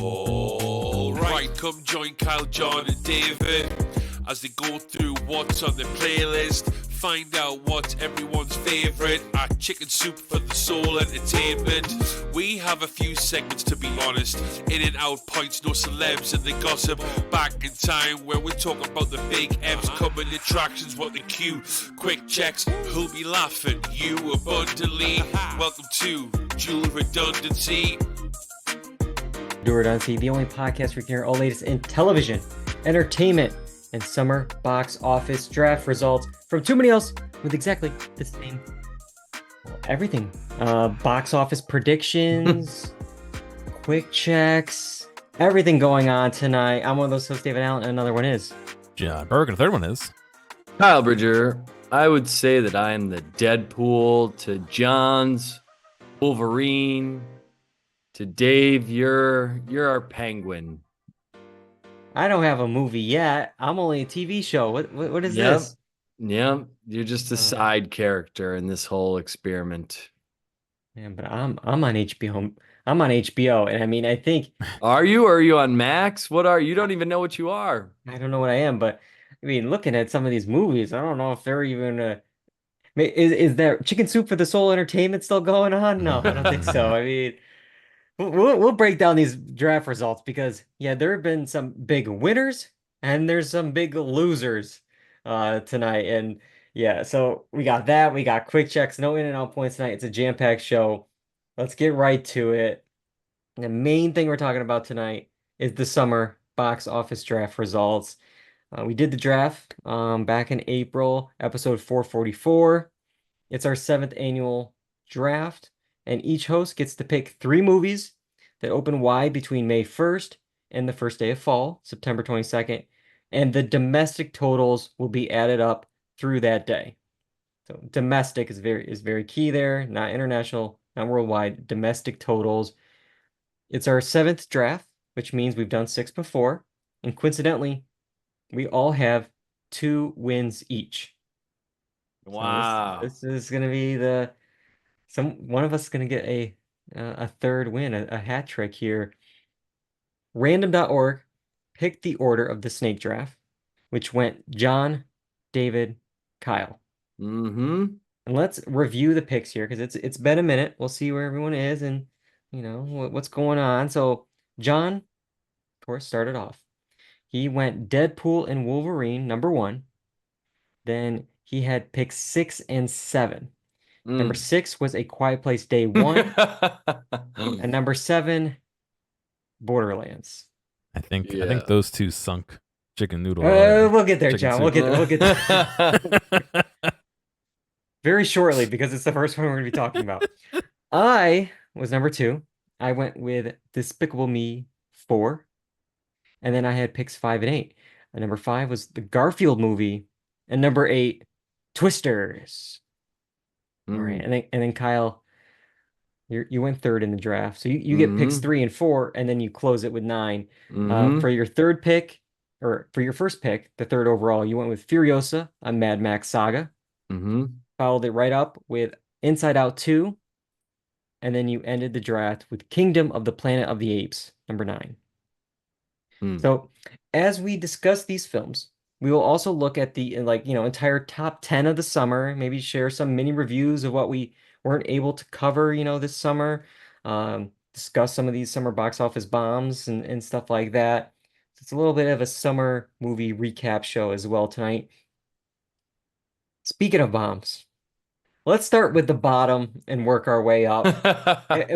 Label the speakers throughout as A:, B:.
A: Alright, come join Kyle, John and David as they go through what's on the playlist, find out what's everyone's favourite at Chicken Soup for the Soul Entertainment. We have a few segments, to be honest, in and out points, no celebs and the gossip, back in time where we're talking about the big M's, coming attractions, what the cue, quick checks, who'll be laughing, you abundantly. Welcome to Dual Redundancy.
B: Dual Redundancy, the only podcast where you can hear all latest in television, entertainment, and summer box office draft results from too many else with exactly the same everything. Box office predictions, quick checks, everything going on tonight. I'm one of those hosts, David Allen, and another one is
C: John Berwick, and the third one is
D: Kyle Bridger. I would say that I am the Deadpool to John's Wolverine to Dave. You're our Penguin.
B: I don't have a movie yet. I'm only a TV show. What is this?
D: Yep, you're just a side character in this whole experiment.
B: Yeah, but I'm on HBO. I'm on HBO, and I mean, I think.
D: Are you? Or are you on Max? What are you? Don't even know what you are.
B: I don't know what I am, but I mean, looking at some of these movies, I don't know if they're even. Is there Chicken Soup for the Soul Entertainment still going on? No, I don't think so. I mean. We'll break down these draft results because, yeah, there have been some big winners and there's some big losers tonight. And, yeah, so we got that. We got quick checks, no in and out points tonight. It's a jam-packed show. Let's get right to it. The main thing we're talking about tonight is the summer box office draft results. We did the draft back in April, episode 444. It's our 7th annual draft. And each host gets to pick 3 movies that open wide between May 1st and the first day of fall, September 22nd. And the domestic totals will be added up through that day. So domestic is very key there, not international, not worldwide, domestic totals. It's our 7th draft, which means we've done 6 before. And coincidentally, we all have 2 wins each.
D: Wow.
B: So this is going to be one of us is going to get a 3rd win, a hat trick here. Random.org picked the order of the snake draft, which went John, David, Kyle.
D: Mm-hmm.
B: And let's review the picks here because it's been a minute. We'll see where everyone is and what's going on. So John, of course, started off. He went Deadpool and Wolverine, number 1. Then he had picks 6 and 7. Number 6 was A Quiet Place Day 1. And number 7, Borderlands.
C: I think those two sunk chicken noodle.
B: We'll get there,
C: Chicken
B: John. We'll get there.
D: Yeah.
B: Very shortly because it's the first one we're going to be talking about. I was number 2. I went with Despicable Me 4. And then I had picks 5 and 8. And number 5 was the Garfield movie. And number 8, Twisters. All right, and then Kyle, you went 3rd in the draft, so you get picks 3 and 4, and then you close it with 9. For your 3rd pick, or for your first pick, the 3rd overall, you went with Furiosa, a Mad Max saga. Followed it right up with Inside Out 2, and then you ended the draft with Kingdom of the Planet of the Apes, number 9. So as we discuss these films, we will also look at the entire top 10 of the summer, maybe share some mini reviews of what we weren't able to cover, this summer, discuss some of these summer box office bombs and stuff like that. So it's a little bit of a summer movie recap show as well tonight. Speaking of bombs, let's start with the bottom and work our way up.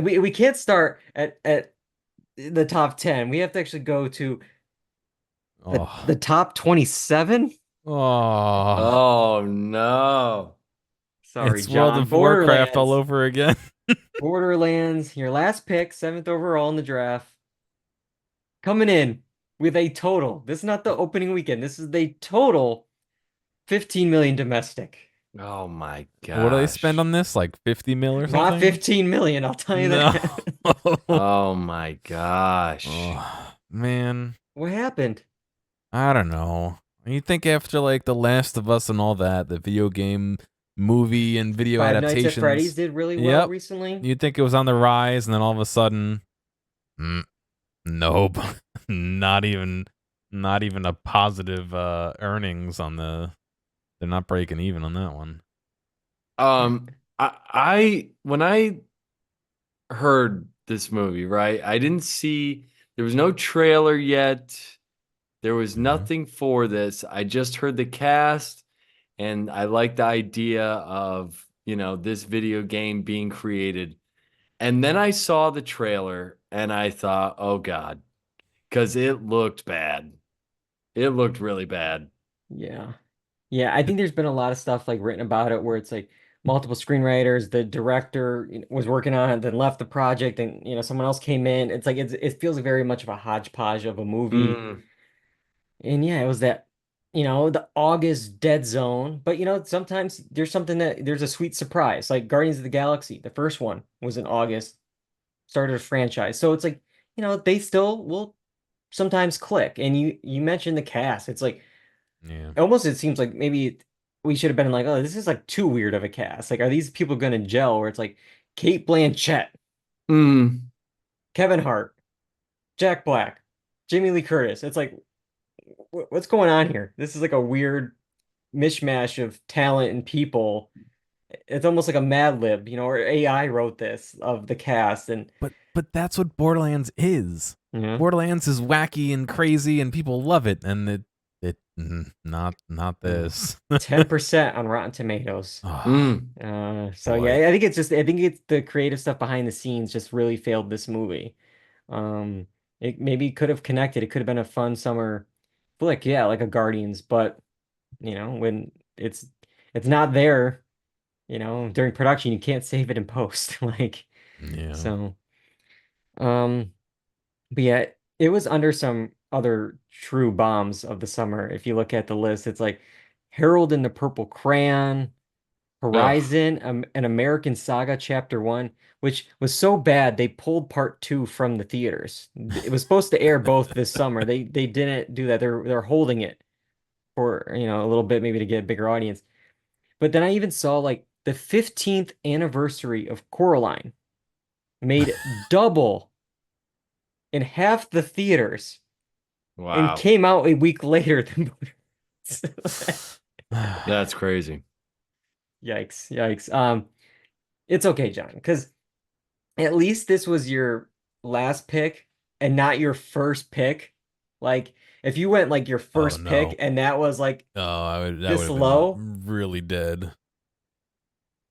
B: we can't start at the top 10. We have to actually go to the top 27?
D: Oh no.
B: Sorry,
C: it's
B: John.
C: World of Warcraft all over again.
B: Borderlands, your last pick, 7th overall in the draft. Coming in with a total. This is not the opening weekend. This is the total 15 million domestic.
D: Oh my god.
C: What do they spend on this? Like 50 mil or something?
B: Not 15 million, I'll tell you that.
D: Oh my gosh.
C: Oh, man.
B: What happened?
C: I don't know. You think after like The Last of Us and all that, the video game, movie, and video
B: Five
C: adaptations.
B: Nights at Freddy's did really well recently.
C: You'd think it was on the rise, and then all of a sudden, Nope. Not even a positive earnings on they're not breaking even on that one.
D: I when I heard this movie, right? I didn't see there was no trailer yet. There was
C: Mhm.
D: nothing for this. I just heard the cast and I liked the idea of, this video game being created. And then I saw the trailer and I thought, "Oh God," because it looked bad. It looked really bad.
B: Yeah. Yeah, I think there's been a lot of stuff like written about it where it's like multiple screenwriters, the director was working on it, then left the project, and someone else came in. It's like it feels very much of a hodgepodge of a movie.
D: Mm,
B: And yeah, it was that, the August dead zone. But sometimes there's something there's a sweet surprise. Like Guardians of the Galaxy, the first one was in August, started a franchise. So it's like, they still will sometimes click. And you mentioned the cast. It's like
C: Yeah.
B: almost it seems like maybe we should have been like, oh, this is like too weird of a cast. Like, are these people gonna gel? Where it's like Kate Blanchett,
D: mm.
B: Kevin Hart, Jack Black, Jamie Lee Curtis. It's like, what's going on here? This is like a weird mishmash of talent and people. It's almost like a Mad Lib, or AI wrote this of the cast, and
C: But that's what Borderlands is.
B: yeah,
C: Borderlands is wacky and crazy and people love it, and not this.
B: 10% on Rotten Tomatoes.
C: Oh,
D: Mm.
B: So
C: boy.
B: yeah, I think it's the creative stuff behind the scenes just really failed this movie. Um, it maybe could have connected. It could have been a fun summer flick, yeah, like a Guardians, but when it's not there, during production, you can't save it in post. Like,
C: Yeah.
B: so um, but yeah, it was under some other true bombs of the summer. If you look at the list, it's like Harold and the Purple Crayon,
D: Ugh.
B: Horizon, an American Saga Chapter 1, which was so bad they pulled part 2 from the theaters. It was supposed to air both this summer. They didn't do that. They're holding it for, a little bit maybe to get a bigger audience. But then I even saw like the 15th anniversary of Coraline made double in half the theaters and
D: Wow.
B: came out a week later than
D: That's crazy.
B: Yikes, yikes. It's okay, John, because at least this was your last pick and not your first pick. Like, if you went like your
C: Oh
B: first pick
C: no.
B: and that was like
C: That would
B: this
C: have
B: low,
C: been really dead.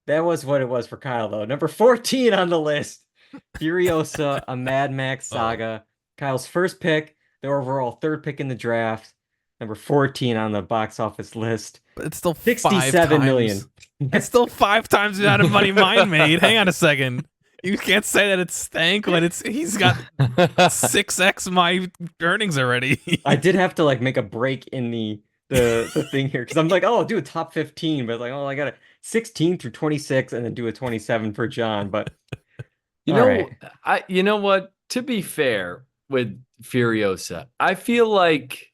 B: that was what it was for Kyle, though. Number 14 on the list, Furiosa, a Mad Max
C: Oh.
B: saga. Kyle's first pick, the overall third pick in the draft. Number 14 on the box office list.
C: But it's still
B: 67 million.
C: It's still 5 times the amount of money mine made. Hang on a second. You can't say that it's stank when he's got 6x my earnings already.
B: I did have to like make a break in the thing here because I'm like, oh, I'll do a top 15, but like, oh, I got a 16 through 26 and then do a 27 for John. But
D: You
B: all
D: know,
B: right.
D: you know what? To be fair with Furiosa, I feel like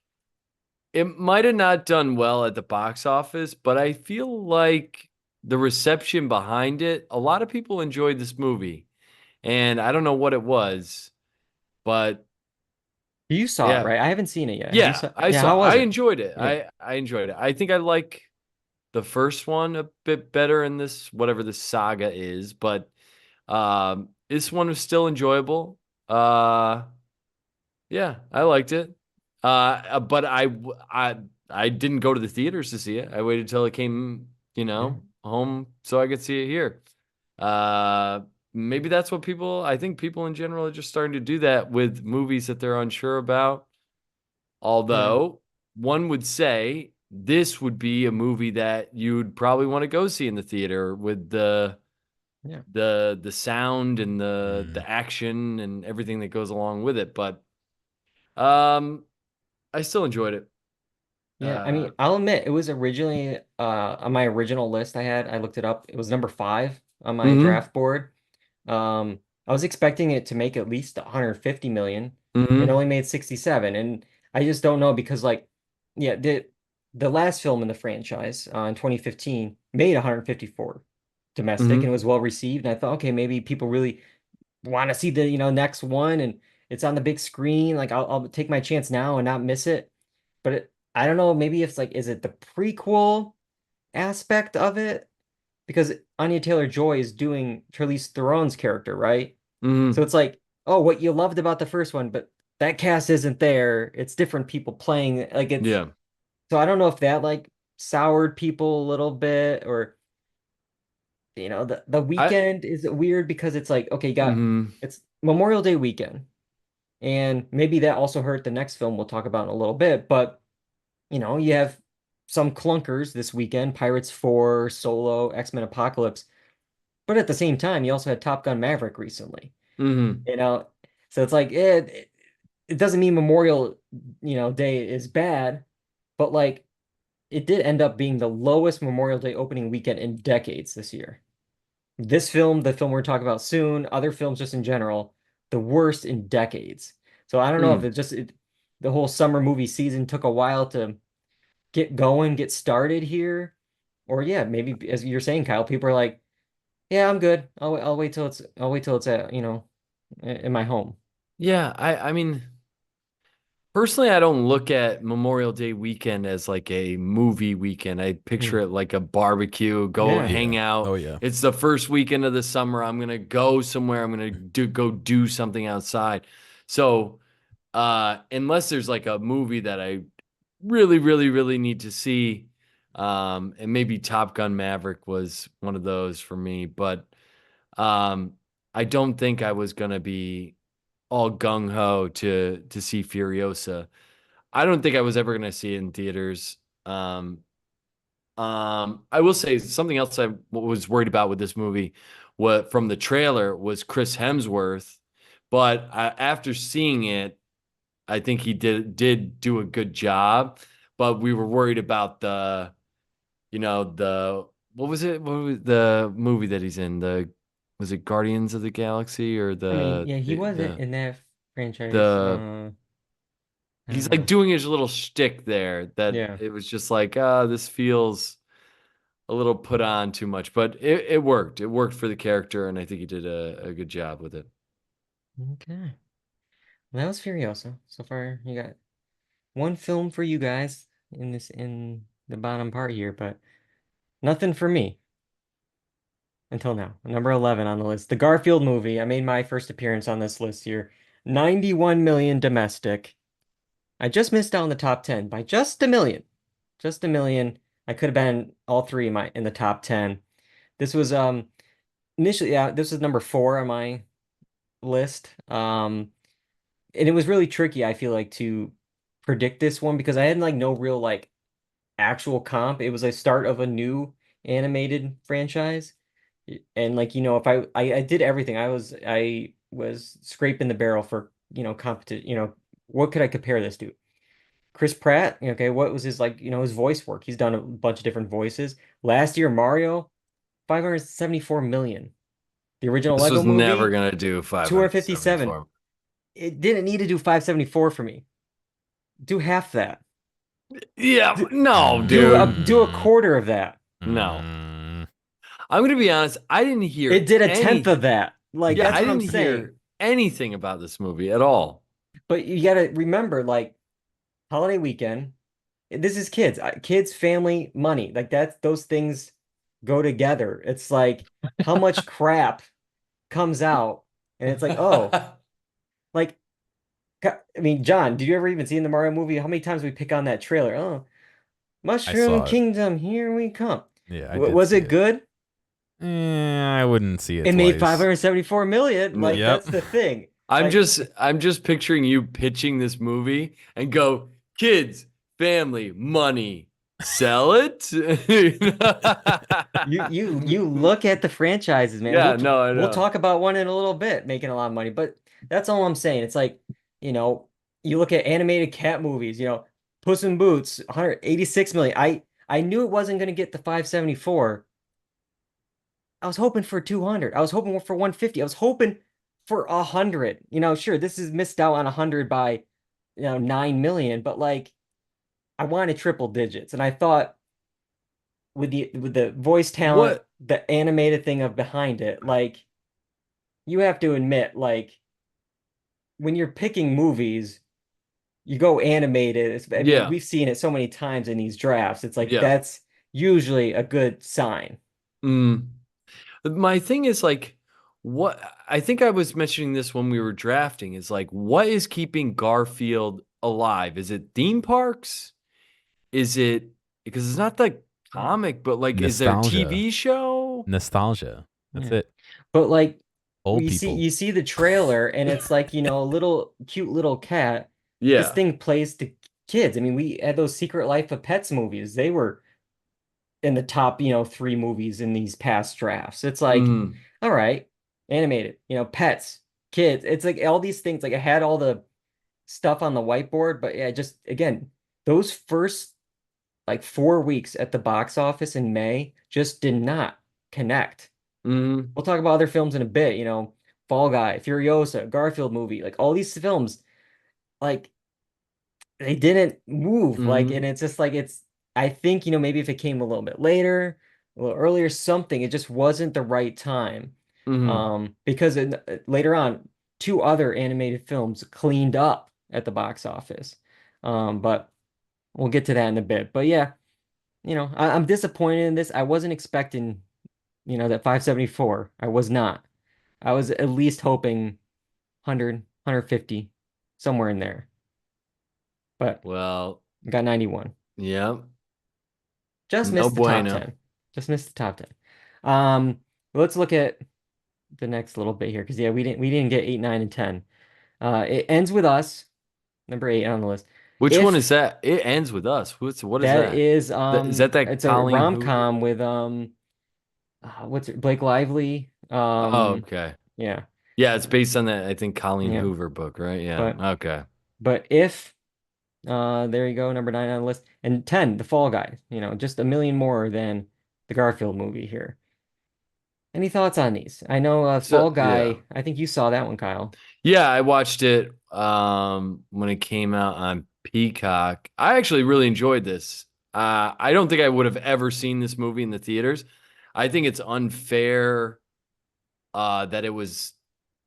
D: it might have not done well at the box office, but I feel like the reception behind it, a lot of people enjoyed this movie. And I don't know what it was, but
B: You saw it,
D: yeah.
B: right? I haven't seen it yet. Have you
D: Yeah,
B: saw? Yeah, how
D: I
B: was it?
D: enjoyed it.
B: Yeah.
D: I enjoyed it. I think I like the first one a bit better in this whatever the saga is, but this one was still enjoyable. Yeah, I liked it. But I didn't go to the theaters to see it. I waited till it came,
B: Yeah.
D: home so I could see it here. Uh, Maybe that's what I think people in general are just starting to do that with movies that they're unsure about.
B: Yeah.
D: Although one would say this would be a movie that you'd probably want to go see in the theater with
B: Yeah.
D: the sound and the
C: Mm.
D: action and everything that goes along with it. But um, I still enjoyed it.
B: Yeah. I
D: Uh,
B: mean, I'll admit it was originally on my original list I had. I looked it up. It was number 5 on my
D: mm-hmm,
B: draft board. I was expecting it to make at least 150 million. It
D: mm-hmm,
B: only made 67, and I just don't know because like, yeah, the last film in the franchise in 2015 made 154 domestic
D: mm-hmm.
B: and was well received. And I thought, okay, maybe people really want to see the next one, and it's on the big screen. Like I'll take my chance now and not miss it. But I don't know, maybe it's like, is it the prequel aspect of it? Because Anya Taylor-Joy is doing Charlize Theron's character, right? So
D: Mhm.
B: it's like, oh, what you loved about the first one, but that cast isn't there. It's different people playing. Like it's
D: Yeah.
B: so I don't know if that like soured people a little bit, or the
D: I
B: weekend is weird because it's like, okay,
D: mhm.
B: it's Memorial Day weekend, and maybe that also hurt the next film we'll talk about in a little bit, but you have some clunkers this weekend, Pirates 4, Solo, X-Men Apocalypse, but at the same time, you also had Top Gun Maverick recently,
D: Mhm.
B: you know, so it's like it doesn't mean Memorial, Day is bad, but like it did end up being the lowest Memorial Day opening weekend in decades this year. This film, the film we're talking about soon, other films just in general, the worst in decades. So I don't know if
D: Mm.
B: the whole summer movie season took a while to get going, get started here, or yeah, maybe as you're saying, Kyle, people are like, yeah, I'm good. I'll wait till it's at in my home.
D: Yeah, I mean, personally, I don't look at Memorial Day weekend as like a movie weekend. I picture
B: Mm.
D: it like a barbecue, go
B: Yeah.
D: hang
C: Yeah.
D: out.
C: Oh yeah.
D: It's the first weekend of the summer. I'm gonna go somewhere. I'm gonna go do something outside. So, unless there's like a movie that I really, really, really need to see, and maybe Top Gun Maverick was one of those for me, but um, I don't think I was gonna be all gung ho to see Furiosa. I don't think I was ever going to see it in theaters. I will say something else I was worried about with this movie, what from the trailer was Chris Hemsworth, but after seeing it, I think he did do a good job. But we were worried about the what was it? What was the movie that he's in? The was it Guardians of the Galaxy or
B: I mean,
D: the
B: yeah, he
D: the
B: wasn't
D: the,
B: in that franchise.
D: the
B: I don't
D: he's like
B: know.
D: doing his little shtick there that
B: Yeah.
D: it was just like, this feels a little put on too much, but it worked. It worked for the character, and I think he did a good job with it.
B: Okay. Well, that was Furiosa. So far, you got one film for you guys in the bottom part here, but nothing for me until now. Number 11 on the list. The Garfield movie. I made my first appearance on this list here. 91 million domestic. I just missed out on the top 10 by just a million. Just a million. I could have been all three in the top 10. This was initially, yeah, this was number 4 on my list. And it was really tricky, I feel like, to predict this one because I had like no real like actual comp. It was a start of a new animated franchise. And like, if I did everything. I was scraping the barrel for, competition, what could I compare this to? Chris Pratt, okay, what was his like, his voice work? He's done a bunch of different voices. Last year, Mario, 574 million. The original
D: This
B: Lego
D: was never
B: movie,
D: gonna do
B: 257.
D: 574.
B: It didn't need to do 574 for me. Do half that.
D: Yeah,
B: D-
D: no, dude,
B: do a
C: Mm,
B: quarter of that.
D: no.
C: mm.
D: I'm gonna be honest. I didn't hear
B: It did a tenth
D: any.
B: of that. Like
D: Yeah,
B: that's
D: I
B: what I'm
D: didn't
B: saying.
D: hear anything about this movie at all.
B: But you got to remember, like holiday weekend. This is kids, kids, family, money. Like that's those things go together. It's like how much crap comes out, and it's like, oh, like I mean, John, did you ever even see in the Mario movie how many times we pick on that trailer? Oh,
C: I
B: Mushroom
C: saw it.
B: Kingdom, here we come.
C: Yeah, I did
B: Was
C: see
B: it
C: it.
B: good?
C: I wouldn't see it
B: It made
C: twice.
B: 574 million.
D: No.
B: Like
C: Yep.
B: that's the thing.
D: I'm
B: Like
D: just I'm just picturing you pitching this movie and go, kids, family, money, sell it.
B: you look at the franchises, man.
D: Yeah, no, I
B: We'll
D: know.
B: talk about one in a little bit, making a lot of money, but that's all I'm saying. It's like, you know, you look at animated cat movies, Puss in Boots, 186 million. I knew it wasn't going to get the 574. I was hoping for 200. I was hoping for 150. I was hoping for 100. Sure, this is missed out on 100 by, 9 million, but like I wanted triple digits. And I thought with the voice talent,
D: What
B: the animated thing of behind it, like you have to admit, like when you're picking movies, you go animated. I mean,
D: Yeah.
B: we've seen it so many times in these drafts. It's like
D: Yeah.
B: that's usually a good sign.
D: Mm. My thing is like, what I think I was mentioning this when we were drafting is like, what is keeping Garfield alive? Is it theme parks? Is it because it's not the comic, but like, is there a
C: Nostalgia.
D: TV show?
C: Nostalgia. That's
B: Yeah.
C: it.
B: But like
C: Old
B: you
C: people.
B: see the trailer and it's like, a little cute little cat. This
D: Yeah.
B: thing plays to kids. I mean, we had those Secret Life of Pets movies. They were in the top, three movies in these past drafts. It's like,
D: Mm,
B: all right, animated, pets, kids. It's like all these things. Like I had all the stuff on the whiteboard, but yeah, just again, those first like 4 weeks at the box office in May just did not connect.
D: mm,
B: We'll talk about other films in a bit, Fall Guy, Furiosa, Garfield movie, like all these films, like they didn't move. Like,
D: mm,
B: and it's just like I think, maybe if it came a little bit later, a little earlier, something, it just wasn't the right time.
D: mm.
B: Because later on, two other animated films cleaned up at the box office. But we'll get to that in a bit. But yeah, I'm disappointed in this. I wasn't expecting, that 574. I was not. I was at least hoping 100, somewhere in there. But
D: Well,
B: got 91.
D: yeah.
B: Just
D: No
B: missed the top
D: bueno.
B: 10. Just missed the top 10. Um, let's look at the next little bit here because yeah, we didn't get 8, 9, and 10. It ends with us, number 8 on the list.
D: Which one
B: If
D: is that? It ends with us. What is
B: that
D: that?
B: is
D: Is that
B: it's a
D: Colleen Hoover?
B: rom-com with what's it, Blake Lively.
D: Oh, okay.
B: Yeah.
D: Yeah, it's based on that, I think, Colleen
B: Yeah.
D: Hoover book, right? Yeah.
B: But
D: Okay.
B: but if there you go, number 9 on the list. And 10, The Fall Guy. Just a million more than the Garfield movie here. Any thoughts on these? I know
D: So
B: Fall
D: yeah.
B: Guy, I think you saw that one, Kyle.
D: Yeah, I watched it when it came out on Peacock. I actually really enjoyed this. I don't think I would have ever seen this movie in the theaters. I think it's unfair that it was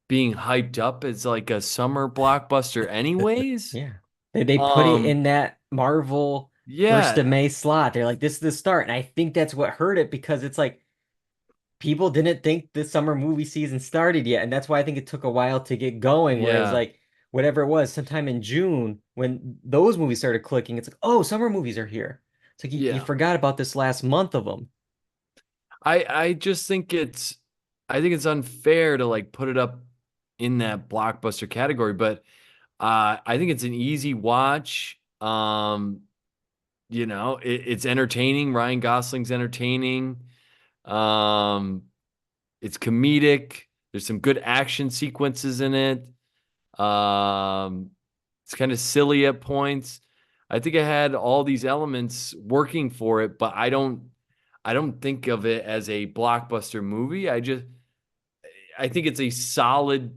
D: being hyped up as like a summer blockbuster anyways.
B: Yeah. They put it
D: Um
B: in that Marvel first of
D: yeah.
B: May slot. They're like, this is the start. And I think that's what hurt it because it's like people didn't think the summer movie season started yet. And that's why I think it took a while to get going. Whereas
D: Yeah.
B: like whatever it was, sometime in June when those movies started clicking, it's like, oh, summer movies are here. It's like you
D: Yeah.
B: forgot about this last month of them.
D: I just think it's unfair to like put it up in that blockbuster category, but I think it's an easy watch. It's entertaining. Ryan Gosling's entertaining. Um, it's comedic. There's some good action sequences in it. It's kind of silly at points. I think it had all these elements working for it, but I don't think of it as a blockbuster movie. I think it's a solid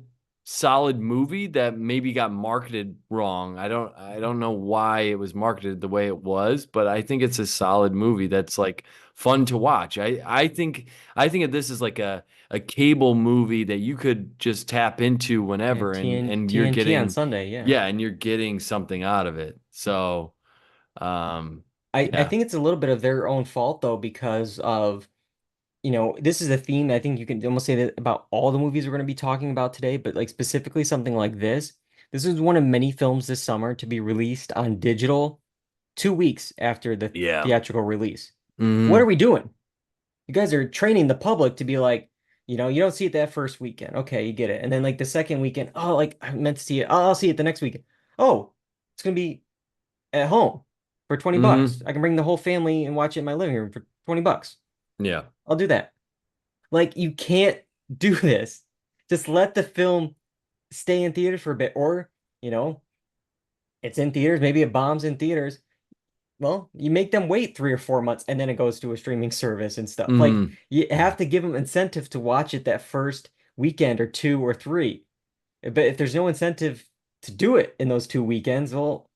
D: movie that maybe got marketed wrong. I don't know why it was marketed the way it was, but I think it's a solid movie that's like fun to watch. I think of this as like a cable movie that you could just tap into
B: Yeah,
D: whenever and you're
B: TNT on
D: getting
B: Sunday, yeah.
D: yeah, and you're getting something out of it. So um
B: I
D: yeah.
B: think it's a little bit of their own fault though, because of, this is a theme I think you can almost say that about all the movies we're going to be talking about today, but like specifically something like this. This is one of many films this summer to be released on digital 2 weeks after the
D: Yeah.
B: theatrical release. What are
D: Mhm.
B: we doing? You guys are training the public to be like, you don't see it that first weekend. Okay, you get it. And then like the second weekend, oh, like I meant to see it. Oh, I'll see it the next weekend. Oh, it's gonna be at home for 20 bucks.
D: Mhm.
B: I can bring the whole family and watch it in my living room for 20 bucks.
D: Yeah.
B: I'll do that. Like you can't do this. Just let the film stay in theaters for a bit, or you know, it's in theaters. Maybe it bombs in theaters. Well, you make them wait 3 or 4 months, and then it goes to a streaming service and stuff. Like
D: Mhm.
B: you have to give them incentive to watch it that first weekend or 2 or 3. But if there's no incentive to do it in those 2 weekends, well,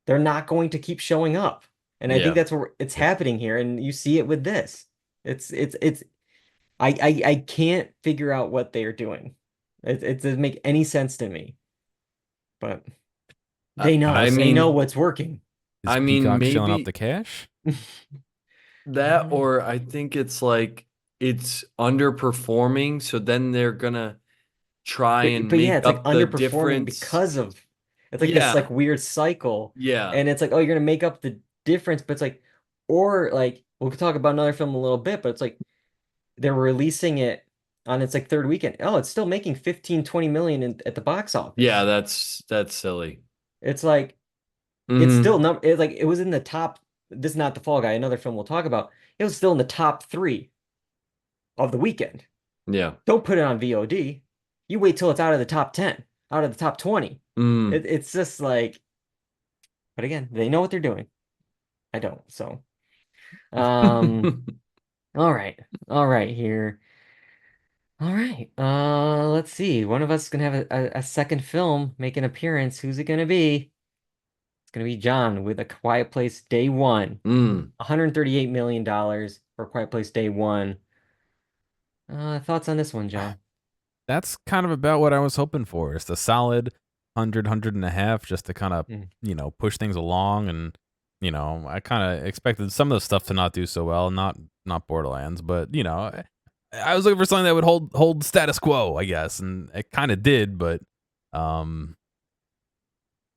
B: they're not going to keep showing up. And I think
D: Yeah.
B: that's where it's happening here, and you see it with this. It's I can't figure out what they're doing. It doesn't make any sense to me. but they know.
D: I
B: They know
D: mean,
B: what's working.
C: Is
D: I mean,
C: Peacock shilling out
D: maybe
C: the cash?
D: that, or I think it's like it's underperforming, so then they're gonna try and
B: But yeah,
D: make
B: it's like
D: up the
B: underperforming
D: difference.
B: because of it's like this like
D: Yeah,
B: weird cycle.
D: yeah,
B: And it's like, oh, you're gonna make up the difference, but it's like, or like we could talk about another film a little bit, but it's like they're releasing it on its like third weekend. Oh, it's still making 15, 20 million at the box
D: yeah.
B: office.
D: That's silly.
B: It's like it's still
D: Hmm.
B: it like it was in the top. This is not the Fall Guy, another film we'll talk about. It was still in the top three of the weekend.
D: Yeah.
B: Don't put it on VOD. You wait till it's out of the top 10, out of the top 20.
D: Mm.
B: It's just like, but again, they know what they're doing. I don't. So, um, all right. All right here. All right. Let's see. One of us is gonna have a second film make an appearance. Who's it gonna be? It's gonna be John with A Quiet Place Day One.
D: Mm.
B: $138 million for Quiet Place Day One. Thoughts on this one, John?
C: That's kind of about what I was hoping for. It's a solid 100 and a half just to kind of,
B: Mm.
C: push things along. And, I kind of expected some of the stuff to not do so well, not Borderlands, but, I was looking for something that would hold status quo, I guess, and it kind of did, but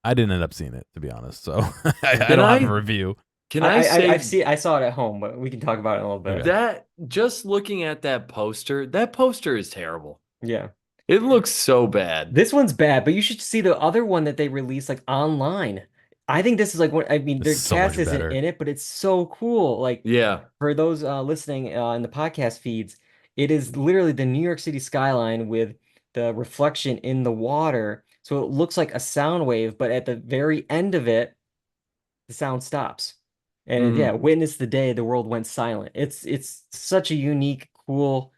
C: I didn't end up seeing it, to be honest. So I
D: Can
C: don't have a
D: I
C: review.
D: can I say
B: I saw it at home, but we can talk about it in a little bit.
C: Okay.
D: that just looking at that poster is terrible.
B: Yeah.
D: It looks so bad.
B: This one's bad, but you should see the other one that they released like online. I think this is like what I mean,
C: It's
B: their
C: so
B: cast
C: much
B: isn't
C: better.
B: in it, but it's so cool. Like
D: Yeah.
B: for those listening in the podcast feeds, it is literally the New York City skyline with the reflection in the water. So it looks like a sound wave, but at the very end of it, the sound stops. And yeah,
D: Mhm.
B: witness the day the world went silent. It's such a unique, cool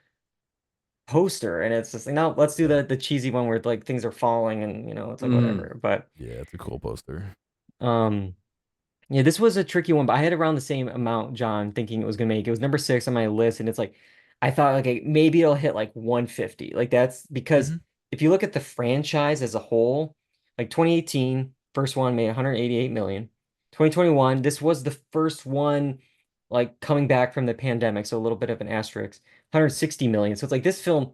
B: poster, and it's just like, no, let's do the cheesy one where like things are falling and it's like
D: Mm.
B: whatever. But
C: Yeah, it's a cool poster.
B: um yeah, this was a tricky one, but I had around the same amount, John, thinking it was gonna make. It was number 6 on my list, and it's like I thought, okay, maybe it'll hit like 150. Like that's because
C: Hmm.
B: if you look at the franchise as a whole, like 2018, first one made 188 million. 2021, this was the first one like coming back from the pandemic, so a little bit of an asterisk, 160 million. So it's like this film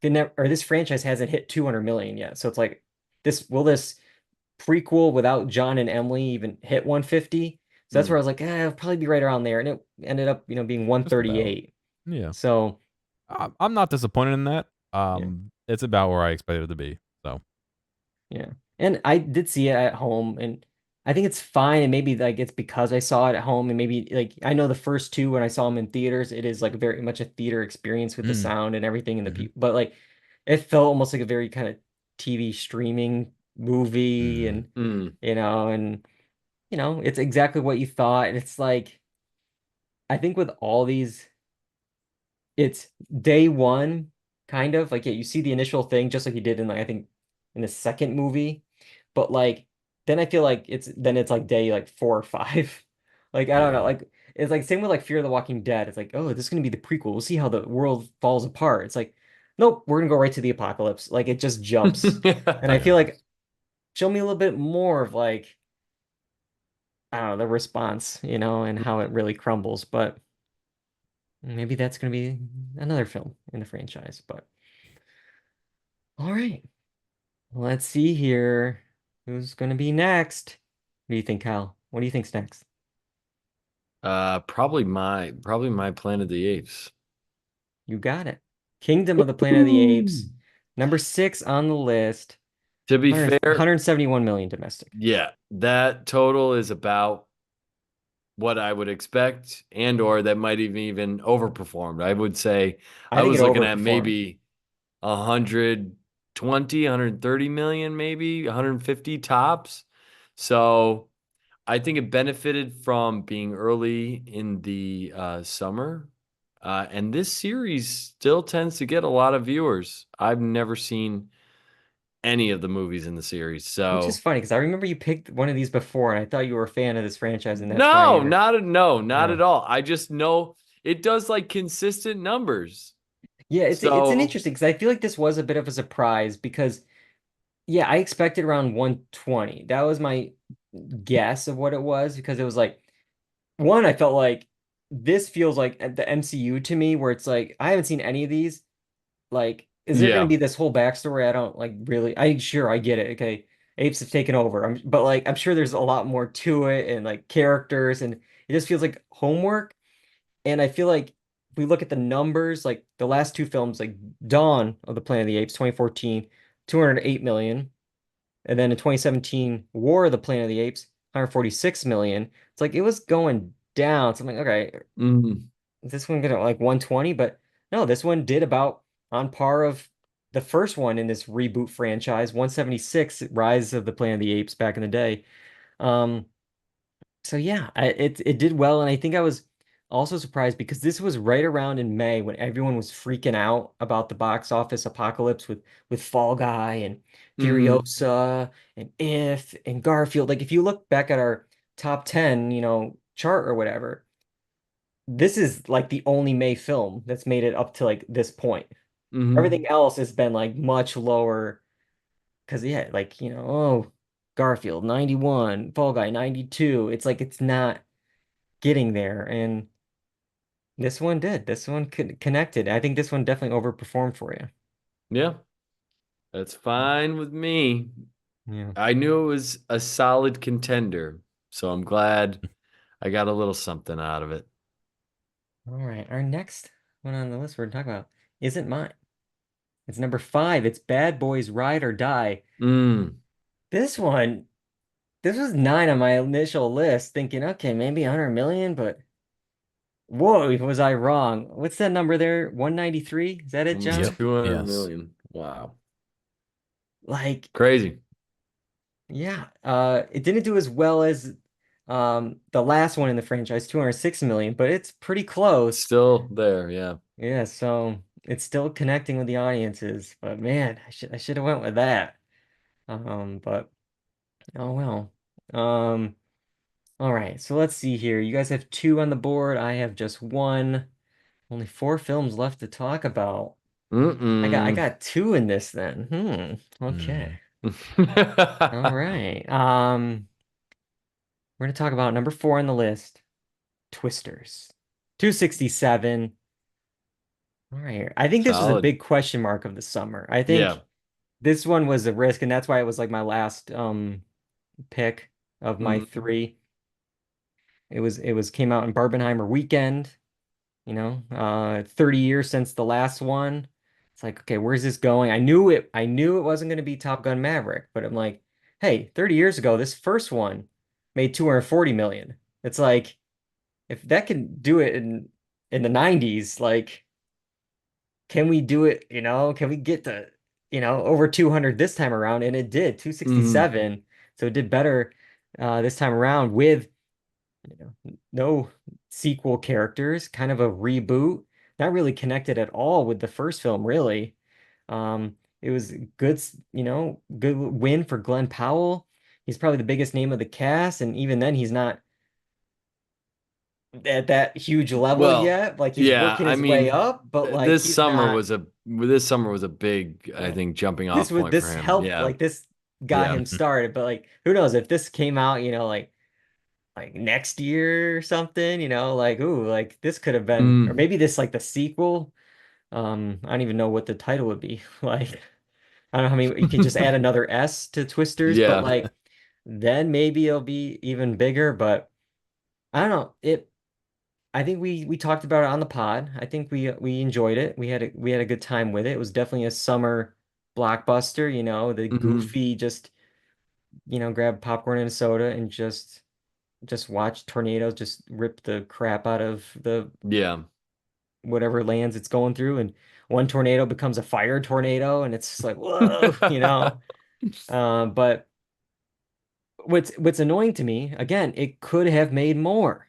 B: didn't have, or this franchise hasn't hit 200 million yet. So it's like this prequel without John and Emily even hit 150. So that's where I
D: Mm.
B: was like, it'll probably be right around there. And it ended up, being
C: Just about.
B: 138.
C: Yeah.
B: So
C: I'm not disappointed in that.
B: yeah,
C: It's about where I expected it to be. So
B: yeah. And I did see it at home, and I think it's fine. And maybe like it's because I saw it at home, and maybe like I know the first two when I saw them in theaters, it is like very much a theater experience with the
C: mm,
B: sound and everything and the
C: mhm,
B: people. But like it felt almost like a very kind of TV streaming movie,
C: mm.
B: and
D: Mm.
B: and it's exactly what you thought. And it's like, I think with all these, it's day one, kind of like, yeah, you see the initial thing just like you did in like, I think in the second movie, but like, then I feel like it's like day like 4 or 5. Like, I don't know,
C: Yeah.
B: like, it's like same with like Fear of the Walking Dead. It's like, oh, this is going to be the prequel. We'll see how the world falls apart. It's like, nope, we're going to go right to the apocalypse. Like, it just jumps. And I feel
C: Yeah.
B: like, show me a little bit more of like, I don't know, the response, and how it really crumbles. But maybe that's going to be another film in the franchise. But all right, let's see here. Who's going to be next? What do you think, Kyle? What do you think's next?
D: Probably my Planet of the Apes.
B: You got it. Kingdom of the Planet of the
D: Ooh.
B: Apes, number 6 on the list.
D: To be
B: 100,
D: fair,
B: 171 million domestic.
D: yeah, that total is about what I would expect, and or that might even overperformed. I would say
B: I
D: I
B: think it
D: was looking at
B: overperformed.
D: maybe 120, 130 million, maybe 150 tops. So I think it benefited from being early in the summer. And this series still tends to get a lot of viewers. I've never seen any of the movies in the series.
B: Which is
D: So
B: funny because I remember you picked one of these before, and I thought you were a fan of this franchise, and that's why you're.
D: not
B: Yeah.
D: at all. I just know it does like consistent numbers.
B: Yeah, it's an
D: So
B: interesting because I feel like this was a bit of a surprise because Yeah, I expected around 120. That was my guess of what it was because it was like one, I felt like this feels like the MCU to me, where it's like I haven't seen any of these. Like, is there going to
D: Yeah.
B: be this whole backstory? I don't like really. I get it. Okay, apes have taken over. But like, I'm sure there's a lot more to it and like characters, and it just feels like homework. And I feel like if we look at the numbers, like the last two films, like Dawn of the Planet of the Apes, 2014, 208 million. And then in 2017, War of the Planet of the Apes, 146 million. It's like it was going down. So I'm like, okay,
D: Mhm.
B: is this one gonna like 120? But no, this one did about on par of the first one in this reboot franchise, 176, Rise of the Planet of the Apes back in the day. Um, so yeah, it did well, and I think I was also surprised because this was right around in May when everyone was freaking out about the box office apocalypse with Fall Guy and
D: Mhm.
B: Furiosa and If and Garfield. Like if you look back at our top 10, chart or whatever, this is like the only May film that's made it up to like this point.
D: Mhm.
B: Everything else has been like much lower because yeah, like oh, Garfield 91, Fall Guy 92. It's like it's not getting there. And this one did. This one connected. I think this one definitely overperformed for you.
D: Yeah, that's fine with me.
B: Yeah.
D: I knew it was a solid contender, so I'm glad I got a little something out of it.
B: All right. Our next one on the list we're talking about isn't mine. It's number 5. It's Bad Boys Ride or Die.
D: Mm.
B: This one, this was 9 on my initial list, thinking, okay, maybe 100 million, but whoa, was I wrong? What's that number there? 193? Is that it,
D: Almost
B: John?
C: Yep.
D: 200
C: Yes.
D: million. Wow.
B: Like,
D: Crazy.
B: yeah, it didn't do as well as the last one in the franchise, 206 million, but it's pretty close.
D: Still there, yeah.
B: Yeah, so it's still connecting with the audiences, but man, I should have went with that. But oh well. Um, all right, so let's see here. You guys have two on the board. I have just one. Only four films left to talk about. I
D: Mm-mm.
B: got two in this then. Okay.
C: Mm.
B: All right. We're gonna talk about number 4 on the list, Twisters. 267. All right. I think this was a
D: Solid.
B: big question mark of the summer. I
D: Yeah.
B: think this one was a risk, and that's why it was like my last pick of my
D: Mhm.
B: three. It was came out in Barbenheimer weekend, 30 years since the last one. It's like, okay, where's this going? I knew it wasn't going to be Top Gun Maverick, but I'm like, hey, 30 years ago, this first one made 240 million. It's like if that can do it in the 90s, like can we do it, can we get to, over 200 this time around? And it did,
D: Mhm.
B: 267. So it did better this time around with, no sequel characters, kind of a reboot, not really connected at all with the first film, really. It was good, good win for Glenn Powell. He's probably the biggest name of the cast, and even then, he's not at that huge level
D: Well,
B: yet. Like he's
D: yeah,
B: working
D: I
B: his way
D: mean,
B: up, but like he's not.
D: this summer was a big, I
B: Yeah.
D: think, jumping
B: This
D: off
B: would
D: point for
B: this
D: him.
B: helped
D: Yeah.
B: like this got
D: Yeah.
B: him started, but like who knows if this came out, like next year or something, like ooh, like this could have been or
D: Mm.
B: maybe this like the sequel. I don't even know what the title would be. Like I don't know how many you can just add another S to Twisters, but
D: Yeah.
B: like then maybe it'll be even bigger, but I don't know. I think we talked about it on the pod. I think we enjoyed it. We had a good time with it. It was definitely a summer blockbuster, the
D: Mhm.
B: goofy just, grab popcorn and a soda and just watch tornadoes just rip the crap out of the
D: Yeah.
B: whatever lands it's going through and one tornado becomes a fire tornado and it's just like whoa. But what's annoying to me, again, it could have made more.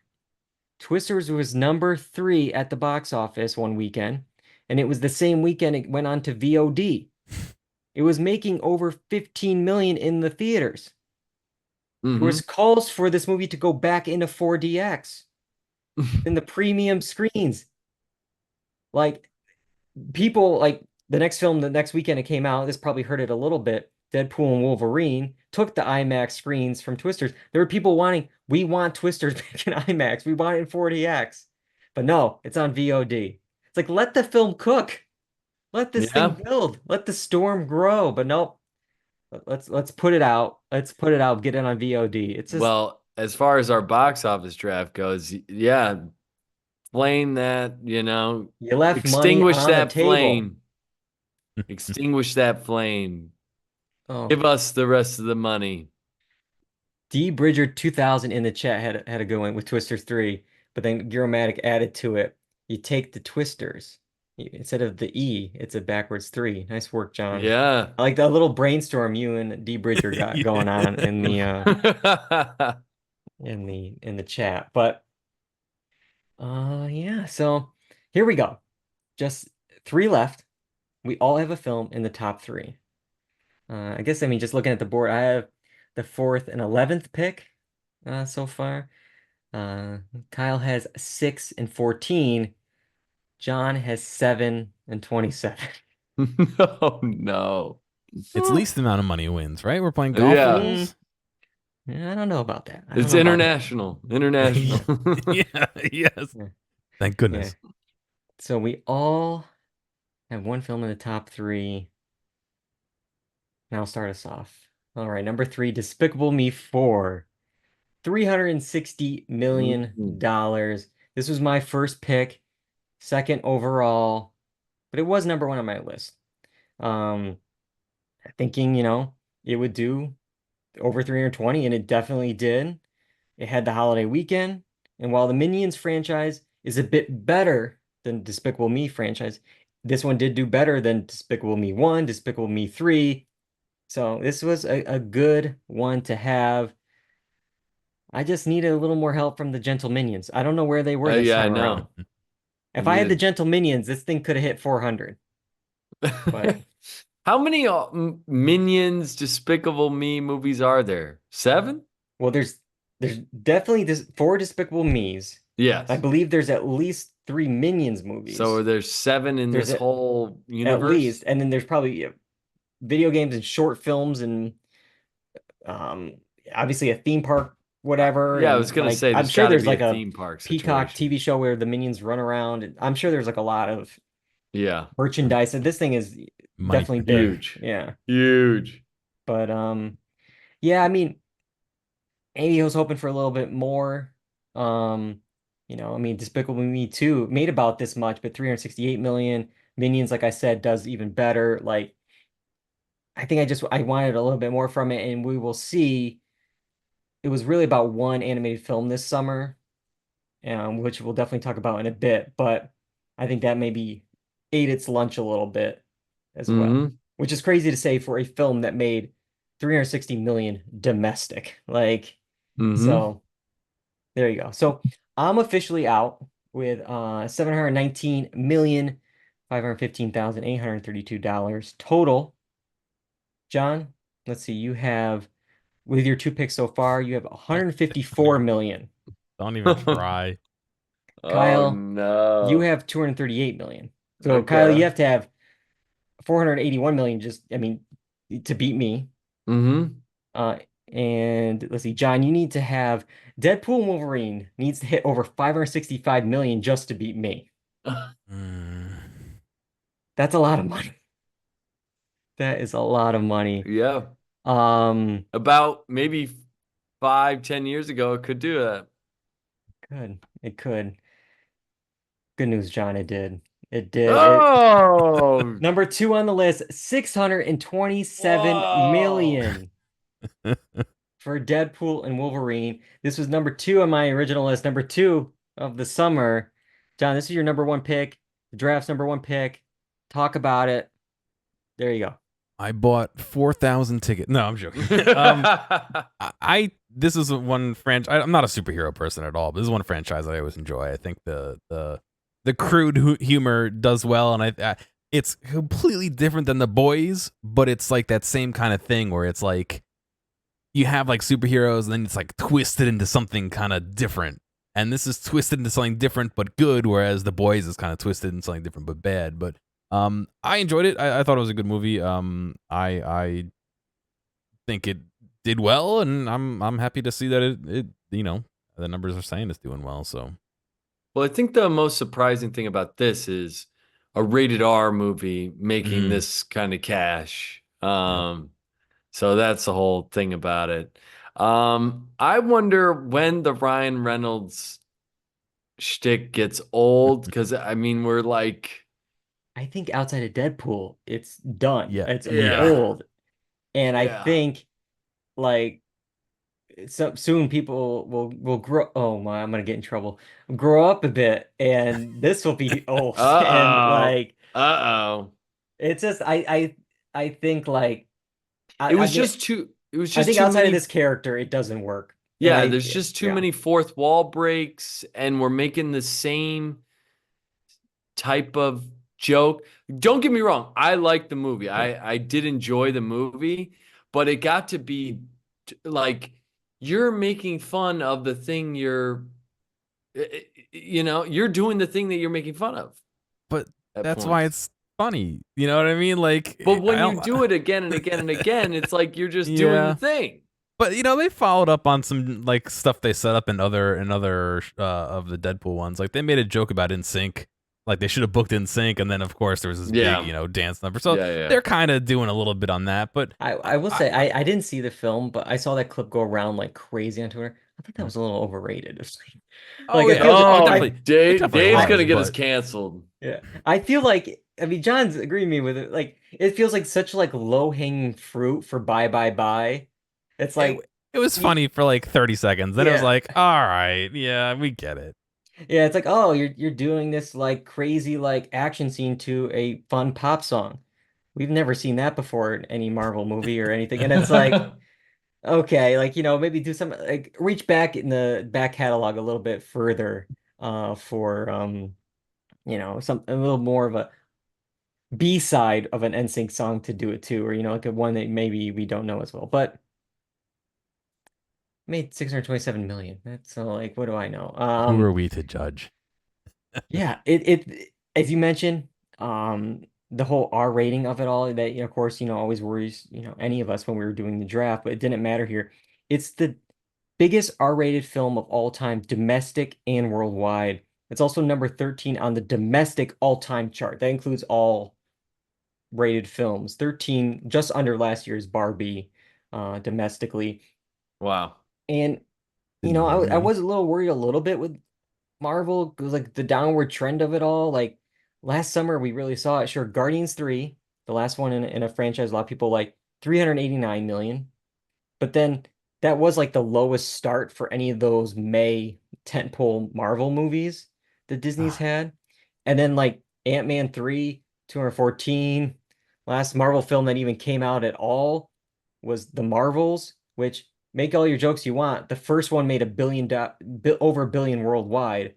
B: Twisters was number 3 at the box office one weekend, and it was the same weekend it went on to VOD. It was making over 15 million in the theaters. There was
D: Mhm.
B: calls for this movie to go back into 4DX in the premium screens. Like people like the next film, the next weekend it came out, this probably hurt it a little bit. Deadpool and Wolverine took the IMAX screens from Twisters. There were people we want Twisters back in IMAX. We want it in 40X. But no, it's on VOD. It's like, let the film cook. Let this
D: Yeah.
B: thing build. Let the storm grow. But nope. Let's put it out. Let's put it out. Get it on VOD. It's just
D: Well, as far as our box office draft goes, yeah, flame that,
B: you left money
D: extinguish
B: on the
D: that
B: table.
D: flame. Extinguish that flame.
B: Oh,
D: Give us the rest of the money.
B: D Bridger 2000 in the chat had a good one with Twisters 3, but then Geromatic added to it. You take the Twisters. Instead of the E, it's a backwards 3. Nice work, John.
D: Yeah.
B: I like that little brainstorm you and D Bridger got
C: Yeah.
B: going on in the in the chat. But yeah, so here we go. Just 3 left. We all have a film in the top 3. I guess, I mean, just looking at the board, I have the 4th and 11th pick so far. Kyle has 6 and 14. John has 7 and 27.
D: Oh no.
C: It's least amount of money wins, right? We're playing golf
D: Yeah.
C: rules.
B: I don't know about that. I don't
D: It's
B: know about
D: international. International.
C: Yeah, yes.
B: Yeah.
C: Thank
B: that.
C: goodness.
B: Yeah. So we all have one film in the top 3. Now start us off. All right, number 3, Despicable Me 4. $360 million. This was my first pick, 2nd overall, but it was number 1 on my list. Thinking, it would do over 320, and it definitely did. It had the holiday weekend, and while the Minions franchise is a bit better than Despicable Me franchise, this one did do better than Despicable Me 1, Despicable Me 3. So this was a good one to have. I just needed a little more help from the Gentle Minions. I don't know where they were this
D: Yeah, I
B: time
D: know.
B: around. If I had the Gentle Minions, this thing could have hit 400. But
D: how many Minions Despicable Me movies are there? 7?
B: well, there's definitely 4 Despicable Me's.
D: Yes.
B: I believe there's at least 3 Minions movies.
D: So there's 7 in
B: There's
D: this whole universe?
B: At least. And then there's probably video games and short films and obviously a theme park, whatever.
D: Yeah, I
B: and,
D: was gonna
B: like,
D: say
B: I'm
D: there's
B: sure
D: gotta
B: there's
D: be
B: like
D: a
B: a
D: theme park
B: Peacock
D: situation.
B: TV show where the Minions run around. And I'm sure there's like a lot of
D: Yeah.
B: merchandise, and this thing is
C: Money
B: definitely
C: pit.
B: big.
D: Huge.
B: Yeah.
D: Huge.
B: But yeah, I mean, maybe I was hoping for a little bit more. I mean, Despicable Me 2 made about this much, but 368 million. Minions, like I said, does even better. Like, I think I wanted a little bit more from it, and we will see. It was really about one animated film this summer, which we'll definitely talk about in a bit, but I think that maybe ate its lunch a little bit as well,
D: Mhm.
B: which is crazy to say for a film that made 360 million domestic. Like,
D: Mhm.
B: so there you go. So I'm officially out with 719,515,832 total. John, let's see, you have, with your 2 picks so far, you have 154 million.
C: Don't even try.
B: Kyle,
D: Oh no.
B: you have 238 million. So
D: Okay.
B: Kyle, you have to have 481 million to beat me.
D: Mm-hmm.
B: And let's see, John, you need to have Deadpool and Wolverine needs to hit over 565 million just to beat me.
C: Mm.
B: That's a lot of money. That is a lot of money.
D: Yeah.
B: Um,
D: About maybe 5-10 years ago, it could do that.
B: it could. Good news, John, it did. It did.
D: Oh,
B: Number 2 on the list, 627 million for Deadpool and Wolverine. This was number 2 on my original list, number 2 of the summer. John, this is your number 1 pick. The draft's number 1 pick. Talk about it. There you go.
C: I bought 4,000 tickets. No, I'm joking. This is one franchise. I'm not a superhero person at all, but this is one franchise that I always enjoy. I think the crude humor does well, and it's completely different than The Boys, but it's like that same kind of thing where it's like you have like superheroes, and then it's like twisted into something kind of different. And this is twisted into something different but good, whereas The Boys is kind of twisted into something different but bad. But I enjoyed it. I thought it was a good movie. I think it did well, and I'm happy to see that it the numbers are saying it's doing well. So
D: Well, I think the most surprising thing about this is a rated R movie making this kind of cash. So that's the whole thing about it. I wonder when the Ryan Reynolds shtick gets old, because I mean we're like,
B: I think outside of Deadpool, it's done.
C: Yeah.
B: It's
D: Yeah.
B: old. And I
D: Yeah.
B: think like soon people will grow. Oh my, I'm gonna get in trouble. Grow up a bit, and this will be old. And like
D: uh-oh.
B: it's just I think like
D: It was
B: I mean
D: just too. It was
B: I
D: just
B: think
D: too
B: outside
D: many.
B: of this character, it doesn't work. And
D: Yeah, there's just too many fourth wall breaks, and we're making the same type of joke. Don't get me wrong, I like the movie. I did enjoy the movie, but it got to be like you're making fun of the thing you're doing the thing that you're making fun of
C: but
D: at
C: that's why
D: points.
C: it's funny. You know what I mean? Like,
D: But when
C: I
D: you
C: don't-
D: do it again and again and again, it's like you're just doing
C: Yeah.
D: the thing.
C: But they followed up on some like stuff they set up in other of the Deadpool ones. Like they made a joke about NSYNC, like they should have booked NSYNC, and then of course there was this
D: Yeah.
C: big dance number. So
D: Yeah.
C: they're kind of doing a little bit on that. But
B: I will say I didn't see the film, but I saw that clip go around like crazy on Twitter. I thought that was a little overrated. It's
C: oh
B: like,
C: yeah,
B: it feels-
C: oh,
D: Oh,
C: definitely, it
D: Dave,
C: definitely
D: Dave's
C: was,
D: gonna get us
C: but-
D: canceled.
B: Yeah. I feel like I mean John's agreeing with me with it. Like it feels like such like low-hanging fruit for bye bye bye. It's like
C: It was funny for like 30 seconds. Then it was
B: Yeah.
C: like, all right, yeah, we get it.
B: yeah, it's like, oh, you're doing this like crazy like action scene to a fun pop song. We've never seen that before in any Marvel movie or anything. And it's like, okay, like maybe do some like reach back in the back catalog a little bit further for some a little more of a B-side of an NSYNC song to do it too, or like a one that maybe we don't know as well. But made 627 million. That's so like what do I know?
C: Who are we to judge?
B: Yeah, it as you mentioned, the whole R rating of it all that of course, always worries, any of us when we were doing the draft, but it didn't matter here. It's the biggest R-rated film of all time, domestic and worldwide. It's also number 13 on the domestic all-time chart. That includes all rated films. 13, just under last year's Barbie, domestically.
D: Wow.
B: And I was a little worried a little bit with Marvel because like the downward trend of it all. Like last summer we really saw it. Sure, Guardians 3, the last one in a franchise, a lot of people like 389 million. But then that was like the lowest start for any of those May tentpole Marvel movies that Disney's had. And then like Ant-Man 3, 214. Last Marvel film that even came out at all was The Marvels, which make all your jokes you want. The first one made over a billion worldwide.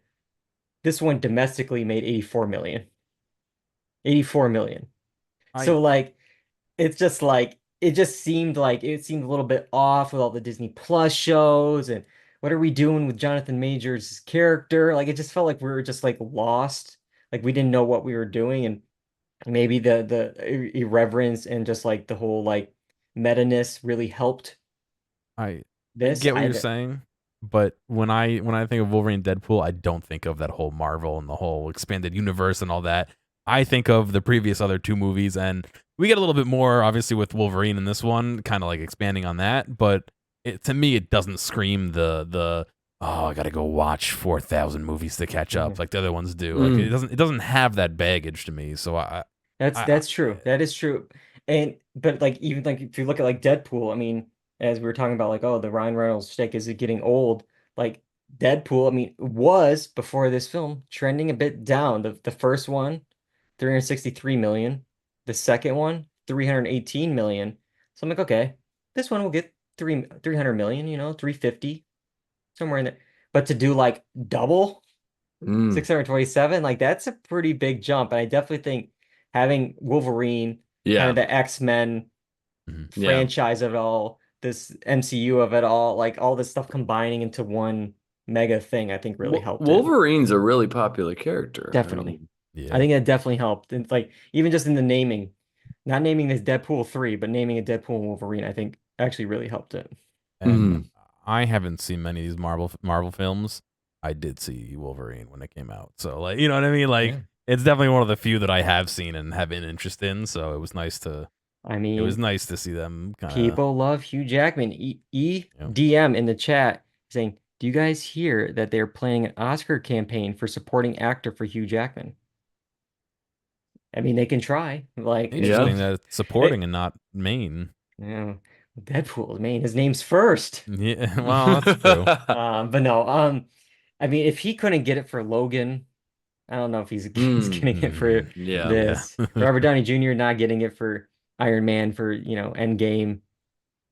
B: This one domestically made 84 million. 84 million. So like it's just like it just seemed like it seemed a little bit off with all the Disney Plus shows and what are we doing with Jonathan Majors' character? Like it just felt like we were just like lost. Like we didn't know what we were doing and maybe the irreverence and just like the whole like meta-ness really helped
C: I
B: this.
C: get what you're saying, but when I think of Wolverine and Deadpool, I don't think of that whole Marvel and the whole expanded universe and all that. I think of the previous other two movies, and we get a little bit more obviously with Wolverine in this one, kind of like expanding on that. But to me, it doesn't scream the oh, I gotta go watch 4,000 movies to catch up like the other ones do. Like it doesn't have that baggage to me. So
B: That's true. That is true. But like even like if you look at like Deadpool, I mean, as we were talking about like, oh, the Ryan Reynolds shtick is it getting old? Like Deadpool, I mean, was before this film trending a bit down. The first one, 363 million. The second one, 318 million. So I'm like, okay, this one will get 300 million, 350, somewhere in there. But to do like double 627, like that's a pretty big jump. And I definitely think having Wolverine, kind of the X-Men franchise of it all, this MCU of it all, like all this stuff combining into one mega thing, I think really helped.
D: Wolverine's a really popular character.
B: Definitely.
D: I mean,
B: I think that definitely helped. And like even just in the naming, not naming this Deadpool 3, but naming it Deadpool and Wolverine, I think actually really helped it.
C: And
D: Mhm.
C: I haven't seen many of these Marvel films. I did see Wolverine when it came out, so like, you know what I mean. Like,
B: Yeah.
C: it's definitely one of the few that I have seen and have an interest in. So it was nice to
B: I mean,
C: see them kind of.
B: people love Hugh Jackman.
C: Yeah.
B: EDM in the chat saying, "Do you guys hear that they're planning an Oscar campaign for supporting actor for Hugh Jackman?" I mean, they can try. Like,
C: Interesting that it's supporting
B: it,
C: and not main.
B: yeah, Deadpool, man, his name's first.
C: Yeah, well, that's true.
B: But no, I mean, if he couldn't get it for Logan, I don't know if he's getting it for
D: Yeah.
C: Yeah.
B: this. Robert Downey Jr. not getting it for Iron Man for, Endgame.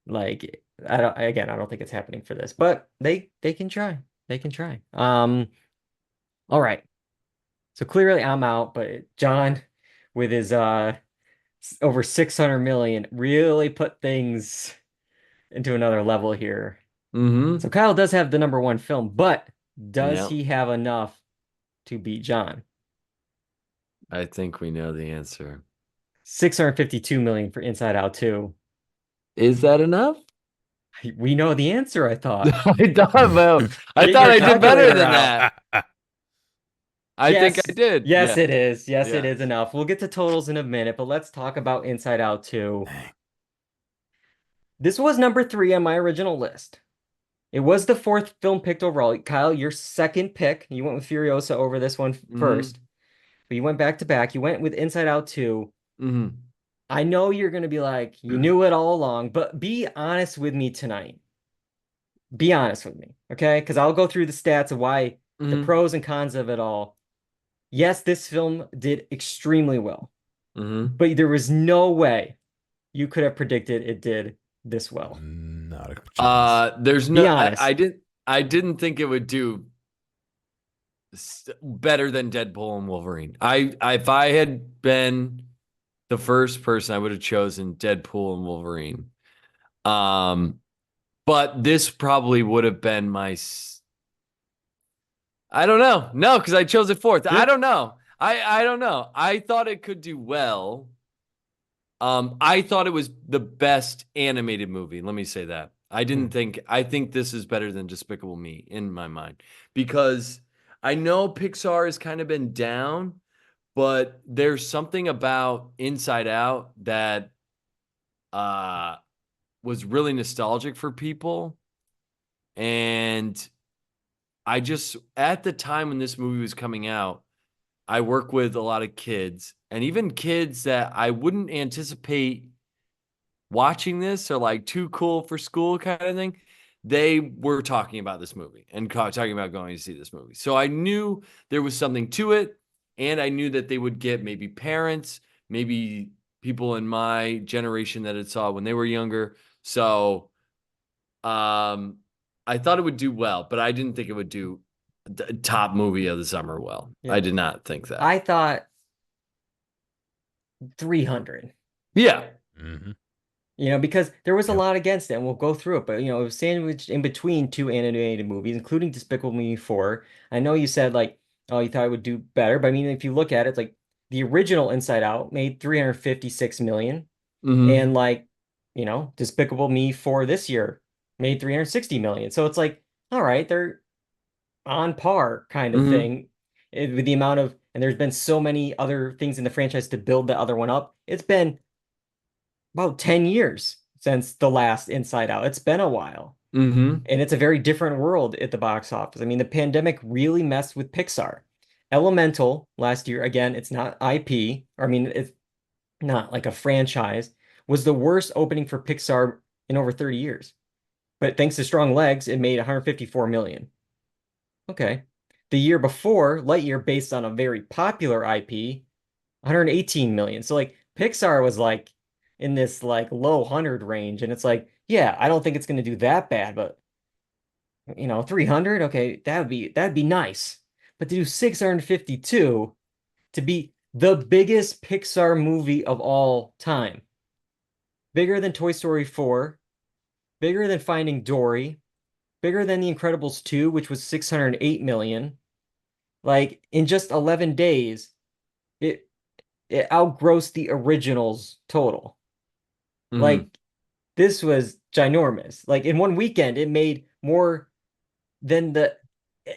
B: Like, I don't think it's happening for this, but they can try. They can try. All right. So clearly I'm out, but John with his over 600 million really put things into another level here.
D: Mm-hmm.
B: So Kyle does have the number one film, but does
D: Yeah.
B: he have enough to beat John?
D: I think we know the answer.
B: 652 million for Inside Out 2.
D: Is that enough?
B: We know the answer, I thought.
D: I thought, well, I
B: Get
D: thought
B: your
D: I did better
B: calculator
D: than
B: out.
D: that. I think I did.
B: Yes,
D: Yeah.
B: it is. Yes, it
D: Yeah.
B: is enough. We'll get to totals in a minute, but let's talk about Inside Out 2. This was number 3 on my original list. It was the 4th film picked overall. Kyle, your second pick. You went with Furiosa over this one first, but you went back to back. You went with Inside Out 2.
D: Mm-hmm.
B: I know you're going to be like, you knew it all along, but be honest with me tonight. Be honest with me, okay? Because I'll go through the stats of why the
D: Mm-hmm.
B: pros and cons of it all. Yes, this film did extremely well,
D: Mm-hmm.
B: but there was no way you could have predicted it did this well.
C: Not a chance.
D: There's
B: Be
D: no.
B: honest.
D: I didn't think it would do better than Deadpool and Wolverine. If I had been the first person, I would have chosen Deadpool and Wolverine. But this probably would have been I don't know. No, because I chose it fourth. I don't know. I don't know. I thought it could do well. I thought it was the best animated movie. Let me say that. I think this is better than Despicable Me in my mind, because I know Pixar has kind of been down, but there's something about Inside Out that was really nostalgic for people. And I just, at the time when this movie was coming out, I work with a lot of kids, and even kids that I wouldn't anticipate watching this, or like too cool for school kind of thing. They were talking about this movie and talking about going to see this movie. So I knew there was something to it, and I knew that they would get maybe parents, maybe people in my generation that had saw it when they were younger. So I thought it would do well, but I didn't think it would do the top movie of the summer well.
B: Yeah.
D: I did not think that.
B: I thought 300.
D: Yeah.
C: Mm-hmm.
B: Because there was a
C: Yep.
B: lot against it, and we'll go through it. But, it was sandwiched in between 2 animated movies, including Despicable Me 4. I know you said, like, oh, you thought it would do better. But, I mean, if you look at it, it's like the original Inside Out made 356 million.
D: Mhm.
B: And, like, Despicable Me 4 this year made 360 million. So it's like, all right, they're on par kind of
D: Mhm.
B: thing with the amount of, and there's been so many other things in the franchise to build the other one up. It's been about 10 years since the last Inside Out. It's been a while.
D: Mhm.
B: And it's a very different world at the box office. I mean, the pandemic really messed with Pixar. Elemental last year, again, it's not IP, or I mean, it's not like a franchise, was the worst opening for Pixar in over 30 years. But thanks to strong legs, it made 154 million. Okay. The year before, Lightyear, based on a very popular IP, 118 million. So like Pixar was like in this like low 100 range, and it's like, yeah, I don't think it's going to do that bad, but 300, okay, that'd be nice. But to do 652 to be the biggest Pixar movie of all time, bigger than Toy Story 4, bigger than Finding Dory, bigger than The Incredibles 2, which was 608 million. Like in just 11 days, it outgrossed the originals total.
D: Mhm.
B: Like this was ginormous. Like in one weekend, it made more than the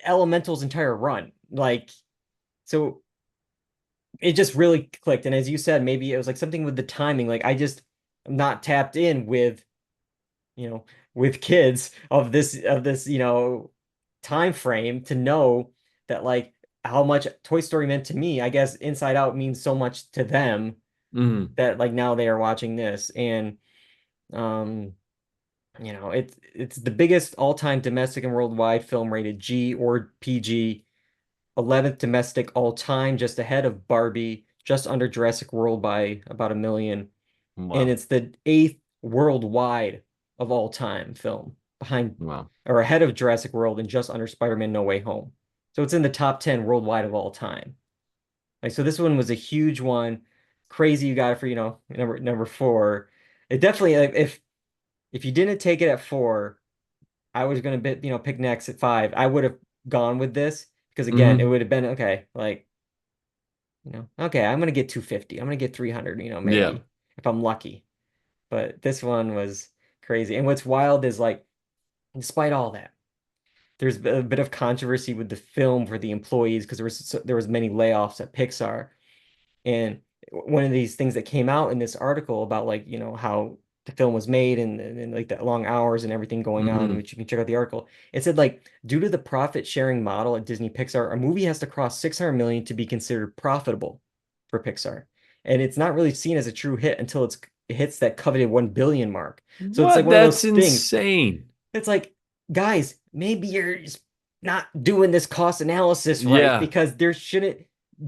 B: Elemental's entire run. Like, so it just really clicked. And as you said, maybe it was like something with the timing. Like I just am not tapped in with, you know, with kids of this, time frame to know that like how much Toy Story meant to me. I guess Inside Out means so much to them
D: Mhm.
B: that like now they are watching this. And um it's the biggest all-time domestic and worldwide film rated G or PG, 11th domestic all time, just ahead of Barbie, just under Jurassic World by about a million. And
D: Wow.
B: it's the 8th worldwide of all time film, behind
D: Wow.
B: or ahead of Jurassic World and just under Spider-Man No Way Home. So it's in the top 10 worldwide of all time. Like, so this one was a huge one. Crazy you got it for, number four. It definitely, like, if you didn't take it at four, I was gonna pick next at five. I would have gone with this because again, it
D: Mhm.
B: would have been okay, like, okay, I'm gonna get 250. I'm gonna get 300,
D: Yeah.
B: maybe if I'm lucky. But this one was crazy. And what's wild is like, despite all that, there's a bit of controversy with the film for the employees because there was many layoffs at Pixar. And one of these things that came out in this article about like, how the film was made and like the long hours and everything going on,
D: Mhm.
B: which you can check out the article. It said like due to the profit sharing model at Disney Pixar, a movie has to cross 600 million to be considered profitable for Pixar. And it's not really seen as a true hit until it hits that coveted 1 billion mark. So it's like
D: What?
B: one of
D: That's
B: those things.
D: insane.
B: It's like, guys, maybe you're just not doing this cost analysis right
D: Yeah.
B: because there shouldn't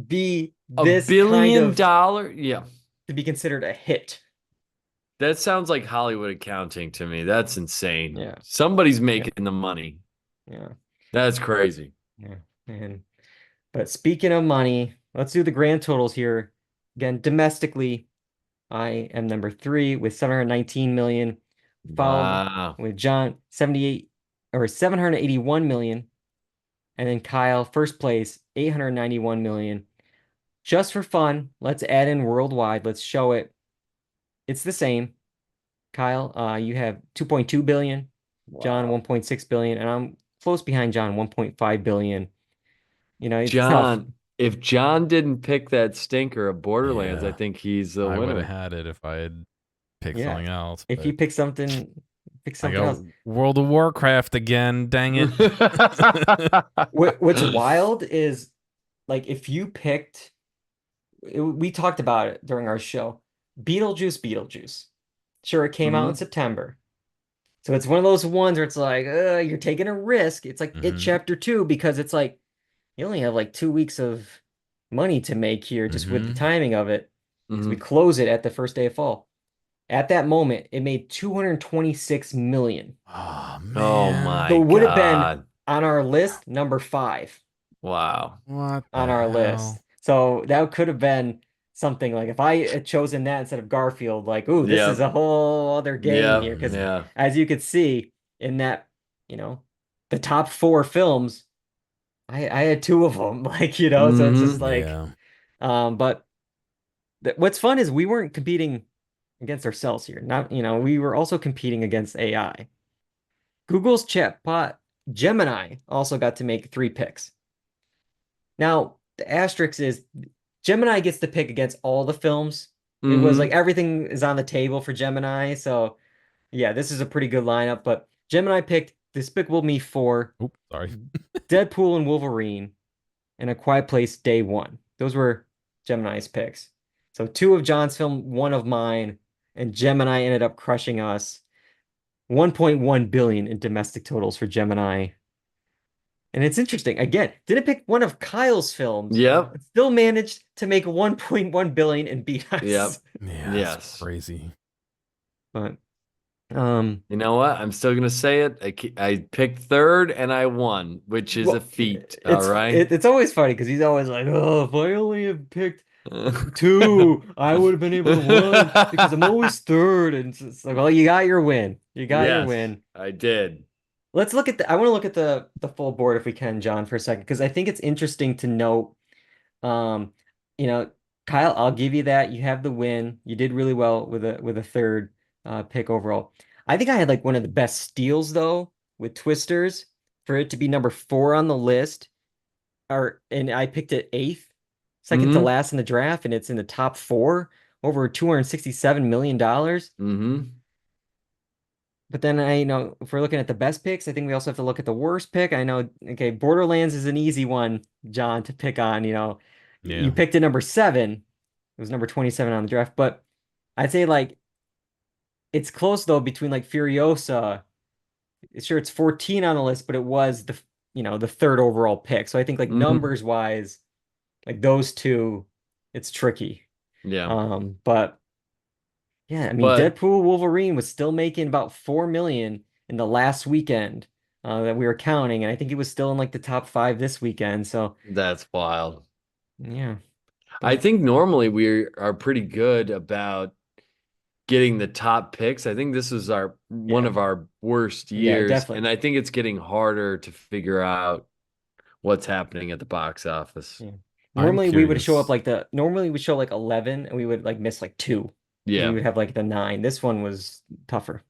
B: be
D: A
B: this kind
D: billion
B: of
D: dollar. Yeah.
B: to be considered a hit.
D: That sounds like Hollywood accounting to me. That's insane.
B: Yeah,
D: Somebody's
B: yeah,
D: making the money.
B: yeah,
D: That's crazy.
B: yeah. And but speaking of money, let's do the grand totals here. Again, domestically, I am number three with 719 million, followed
D: Wow.
B: with John 78 or 781 million, and then Kyle first place 891 million. Just for fun, let's add in worldwide. Let's show it. It's the same. Kyle, you have 2.2 billion, John
D: Wow.
B: 1.6 billion, and I'm close behind John 1.5 billion. It's tough.
D: John, if John didn't pick that stinker of Borderlands, I
C: Yeah,
D: think he's the
C: I would have
D: winner.
C: had it if I had picked
B: Yeah.
C: something else,
B: If you
C: but
B: pick
C: I
B: something else.
C: go World of Warcraft again. Dang it!
B: What's wild is like if you picked we talked about it during our show. Beetlejuice. Sure, it came out in
D: Mhm.
B: September. So it's one of those ones where it's like, you're taking a risk. It's like It
C: hmm
B: Chapter 2 because it's like you only have like 2 weeks of money to make here just with the
C: hmm
B: timing of it. Because we
D: Mhm.
B: close it at the first day of fall. At that moment, it made 226 million.
C: Oh
D: Oh
C: man,
B: So
D: my
B: it would have been
D: God.
B: on our list number five
D: Wow.
C: what
B: on
C: the
B: our list.
C: hell?
B: So that could have been something like if I had chosen that instead of Garfield, like, ooh, this is
D: Yep.
B: a whole other game here.
D: Yep.
B: Because
C: hmm
D: Yeah.
B: as you could see in that, you know, the top four films, I had two of them, like, so it's just
D: Hmm.
B: like,
C: Yeah.
B: but what's fun is we weren't competing against ourselves here. Not, we were also competing against AI. Google's chatbot Gemini also got to make three picks. Now, the asterisk is Gemini gets to pick against all the films. It was like
D: Hmm.
B: everything is on the table for Gemini. So, yeah, this is a pretty good lineup. But Gemini picked Despicable Me 4,
C: Oops, sorry.
B: Deadpool and Wolverine, and A Quiet Place Day One. Those were Gemini's picks. So, two of John's film, one of mine, and Gemini ended up crushing us. 1.1 billion in domestic totals for Gemini. And it's interesting. Again, didn't pick one of Kyle's films,
D: Yep.
B: but still managed to make 1.1 billion and beat
D: Yep.
B: us.
C: Yeah, it's
D: Yes.
C: crazy.
B: But um
D: You know what? I'm still gonna say it. I picked third and I won, which is a
B: well,
D: feat. All right.
B: it's always funny because he's always like, oh, if I only had picked two, I would have been able to win because I'm always third. And it's like, well, you got your win. You got your
D: Yes,
B: win.
D: I did.
B: Let's look at I want to look at the full board if we can, John, for a second, because I think it's interesting to note. Um, you know, Kyle, I'll give you that. You have the win. You did really well with a third. pick overall. I think I had like one of the best steals though with Twisters for it to be number 4 on the list. And I picked it eighth, second to
D: Mm-hmm.
B: last in the draft, and it's in the top 4, over $267 million.
D: Mm-hmm.
B: But then if we're looking at the best picks, I think we also have to look at the worst pick. I know, okay, Borderlands is an easy one, John, to pick on. You
C: Yeah.
B: picked it number 7. It was number 27 on the draft, but I'd say like it's close though between like Furiosa. Sure, it's 14 on the list, but it was the third overall pick. So I think like
D: Mm-hmm.
B: numbers wise, like those two, it's tricky.
D: Yeah.
B: But yeah, I mean,
D: But
B: Deadpool Wolverine was still making about 4 million in the last weekend that we were counting, and I think he was still in like the top 5 this weekend. So
D: that's wild.
B: yeah,
D: I
B: but
D: think normally we are pretty good about getting the top picks. I think this is one
B: yeah,
D: of our worst
B: yeah,
D: years, and
B: definitely.
D: I think it's getting harder to figure out what's happening at the box office.
B: Yeah.
C: I'm
B: Normally we would show up
C: curious.
B: like normally we show like 11 and we would like miss like 2. And we
D: Yeah,
B: would have like the 9. This one was tougher.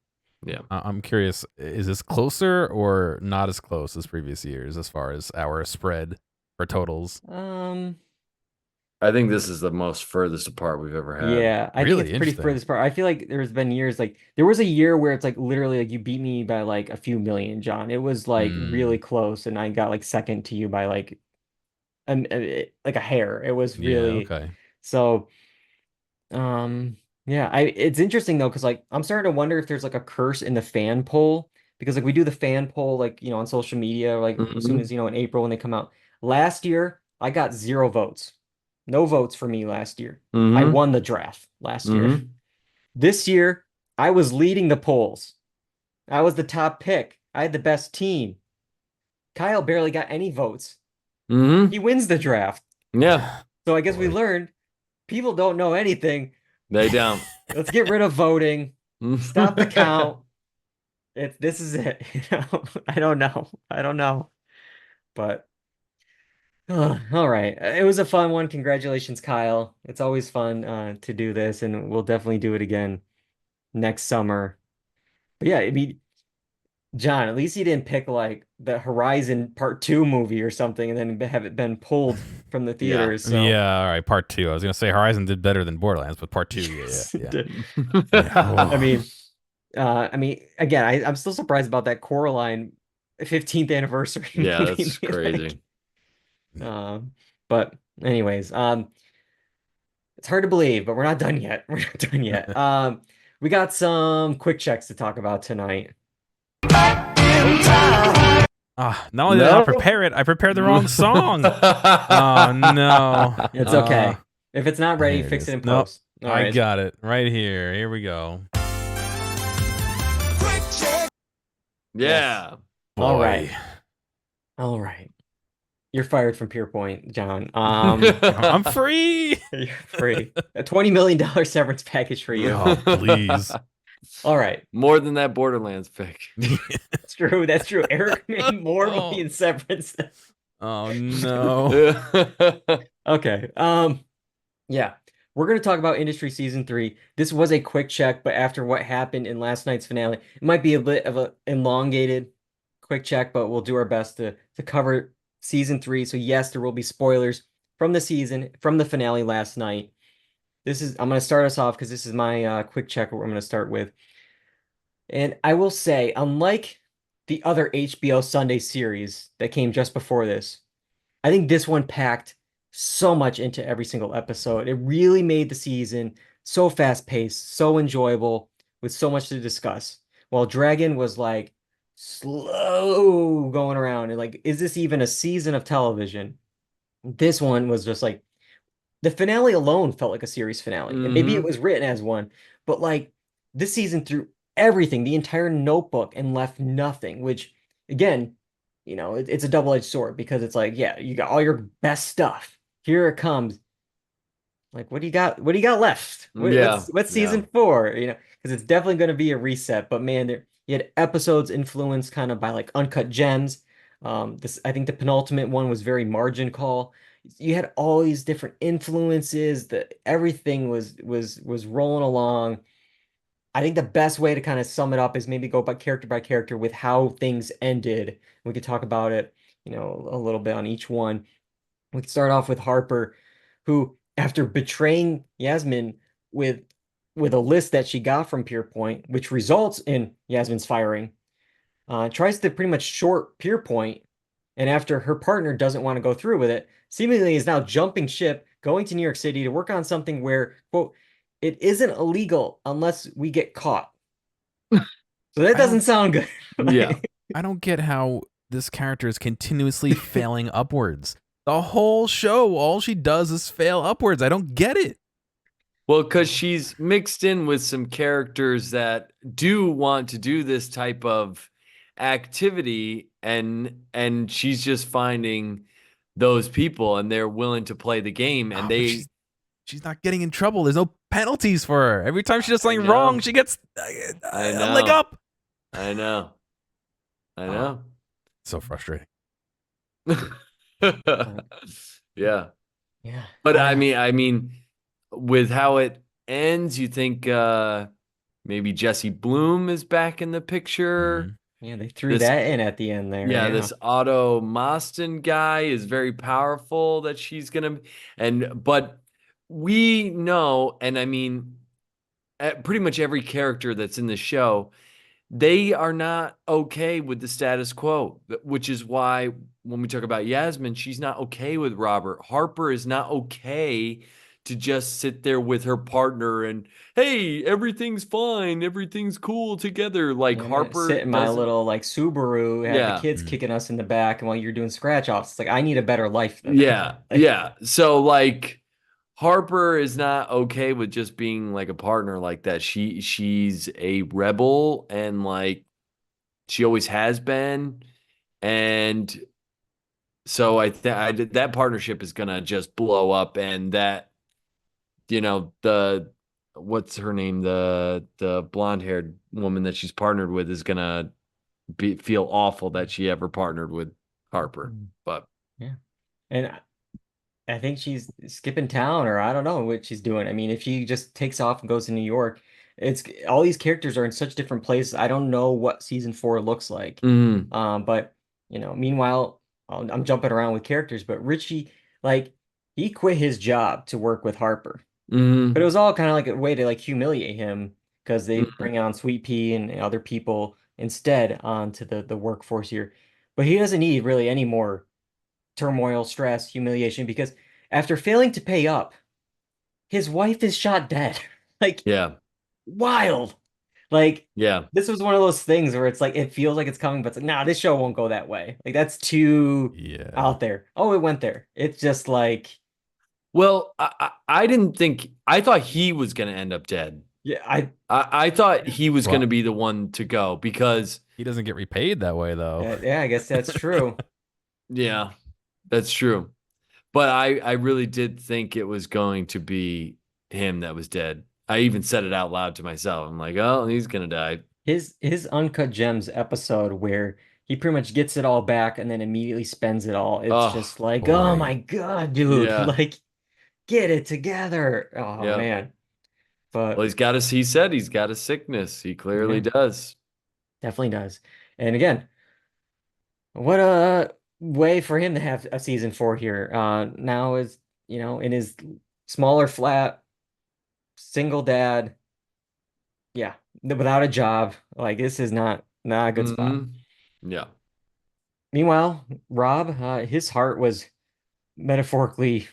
D: yeah.
C: I'm curious. Is this closer or not as close as previous years as far as our spread for totals?
D: I think this is the most furthest apart we've ever had.
B: Yeah, I think it's
C: Really
B: pretty
C: interesting.
B: furthest part. I feel like there's been years like there was a year where it's like literally like you beat me by like a few million, John. It was like really
C: Mm,
B: close, and I got like second to you by like a hair. It was
C: yeah.
B: really
C: Okay.
B: so. Yeah, it's interesting though because like I'm starting to wonder if there's like a curse in the fan poll because like we do the fan poll like on social media like as soon
D: Hmm.
B: as in April when they come out. Last year I got 0 votes, no votes for me last year. I
D: Hmm.
B: won the draft last year.
D: Hmm.
B: This year, I was leading the polls. I was the top pick. I had the best team. Kyle barely got any votes.
D: Hmm.
B: He wins the draft.
D: Yeah,
B: So I guess we
C: Boy.
B: learned people don't know anything.
D: they don't.
B: Let's get rid of voting. Stop the count. This is it. I don't know. I don't know. But all right. It was a fun one. Congratulations, Kyle. It's always fun to do this, and we'll definitely do it again next summer. But yeah, I mean, John, at least he didn't pick like the Horizon Part 2 movie or something and then have it been pulled from the
D: Yeah.
B: theaters. So
C: Yeah. All right. Part 2. I was gonna say Horizon did better than Borderlands, but part 2. Yeah. Yeah.
B: yes, it
C: Yeah.
B: did.
C: Yeah.
B: I
C: Oh.
B: mean, again, I'm still surprised about that Coraline 15th anniversary
D: Yeah,
B: movie.
D: that's crazy.
B: But anyways, it's hard to believe, but we're not done yet. We're not done yet. We got some quick checks to talk about tonight.
C: Not only did I not
D: No.
C: prepare it, I prepared the wrong song. Oh no.
B: It's okay. If it's not ready,
C: Here it
B: fix it
C: is.
B: in
C: Nope.
B: post. All
C: I
B: right.
C: got it right here. Here we go.
D: Yeah.
C: Boy.
B: All right. All right. You're fired from Pierpoint, John.
C: I'm free.
B: You're free. A $20 million severance package for you.
C: Oh, please.
B: All right.
D: More than that Borderlands pick.
B: That's true. That's true. Eric made more
C: Oh.
B: money in severance.
C: Oh no.
B: Okay. Yeah. We're going to talk about Industry Season 3. This was a quick check, but after what happened in last night's finale, it might be a bit of an elongated quick check, but we'll do our best to cover Season 3. So yes, there will be spoilers from the season, from the finale last night. I'm going to start us off because this is my quick check what I'm going to start with. And I will say, unlike the other HBO Sunday series that came just before this, I think this one packed so much into every single episode. It really made the season so fast-paced, so enjoyable, with so much to discuss. While Dragon was like slow going around and like, is this even a season of television? This one was just like the finale alone felt like a series finale. And maybe it
D: Mhm.
B: was written as one, but like this season threw everything, the entire notebook, and left nothing, which again, it's a double-edged sword because it's like, yeah, you got all your best stuff. Here it comes. Like, what do you got? What do you got left?
D: Yeah.
B: What's season 4? Because it's definitely going to be a reset. But man, you had episodes influenced kind of by like uncut gems. I think the penultimate one was very margin call. You had all these different influences. That everything was rolling along. I think the best way to kind of sum it up is maybe go by character with how things ended. We could talk about it, a little bit on each one. We could start off with Harper, who, after betraying Yasmin with with a list that she got from Pierpoint, which results in Yasmin's firing, tries to pretty much short Pierpoint, and after her partner doesn't want to go through with it, seemingly is now jumping ship, going to New York City to work on something where, quote, it isn't illegal unless we get caught. So that
C: I
B: doesn't
C: don't-
B: sound good.
D: Yeah.
C: I don't get how this character is continuously failing upwards. The whole show, all she does is fail upwards. I don't get it.
D: Well, because she's mixed in with some characters that do want to do this type of activity, and she's just finding those people, and they're willing to play the game, and
C: Oh, but
D: they.
C: she's not getting in trouble. There's no penalties for her. Every time she does something
D: know.
C: wrong, she gets
D: I
C: a leg
D: know.
C: up.
D: I know. I know.
C: So frustrating.
D: Yeah.
B: Yeah.
D: But I mean, with how it ends, you think maybe Jesse Bloom is back in the picture.
C: Mhm.
B: Yeah, they threw
D: This-
B: that in at the end there.
D: Yeah, this Otto Moston guy is very powerful that she's gonna, but we know, and I mean, pretty much every character that's in the show, they are not okay with the status quo, which is why when we talk about Yasmin, she's not okay with Robert. Harper is not okay to just sit there with her partner and, hey, everything's fine, everything's cool together. Like
B: I'm gonna
D: Harper
B: sit in my
D: doesn't.
B: little like Subaru, have the
D: Yeah.
B: kids
C: Mhm.
B: kicking us in the back, and while you're doing scratch offs, it's like I need a better life than
D: Yeah,
B: that. Like,
D: yeah. So like Harper is not okay with just being like a partner like that. She's a rebel, and like she always has been. And so that partnership is gonna just blow up, and that, the what's her name, the blonde haired woman that she's partnered with is gonna feel awful that she ever partnered with Harper. But
B: yeah. And I think she's skipping town, or I don't know what she's doing. I mean, if she just takes off and goes to New York, it's all these characters are in such different places. I don't know what season 4 looks like.
D: mm,
B: But meanwhile, I'm jumping around with characters, but Richie, like, he quit his job to work with Harper. But it
D: mm,
B: was all kind of like a way to like humiliate him because they
D: mm,
B: bring on Sweet Pea and other people instead onto the workforce here. But he doesn't need really any more turmoil, stress, humiliation because after failing to pay up, his wife is shot dead. Like
D: yeah,
B: wild. Like
D: yeah,
B: this was one of those things where it's like it feels like it's coming, but it's like, nah, this show won't go that way. Like that's too
C: Yeah.
B: out there. Oh, it went there. It's just like,
D: well, I didn't think, I thought he was gonna end up dead.
B: yeah,
D: I thought he was
C: Well-
D: gonna be the one to go, because
C: He doesn't get repaid that way though.
B: yeah, I guess that's true.
D: yeah, that's true. But I really did think it was going to be him that was dead. I even said it out loud to myself. I'm like, oh, he's gonna die.
B: His Uncut Gems episode where he pretty much gets it all back and then immediately spends it all. It's
D: Oh,
B: just like,
C: boy.
B: oh my God, dude.
D: Yeah.
B: Like, get it together. Oh
D: Yeah.
B: man. But
D: Well, he said he's got a sickness. He clearly
B: Yeah.
D: does.
B: definitely does. And again, what a way for him to have a season 4 here. Now is, in his smaller flat, single dad. Yeah, without a job. Like this is not a good spot.
D: Mhm. Yeah.
B: Meanwhile, Rob, his heart was metaphorically,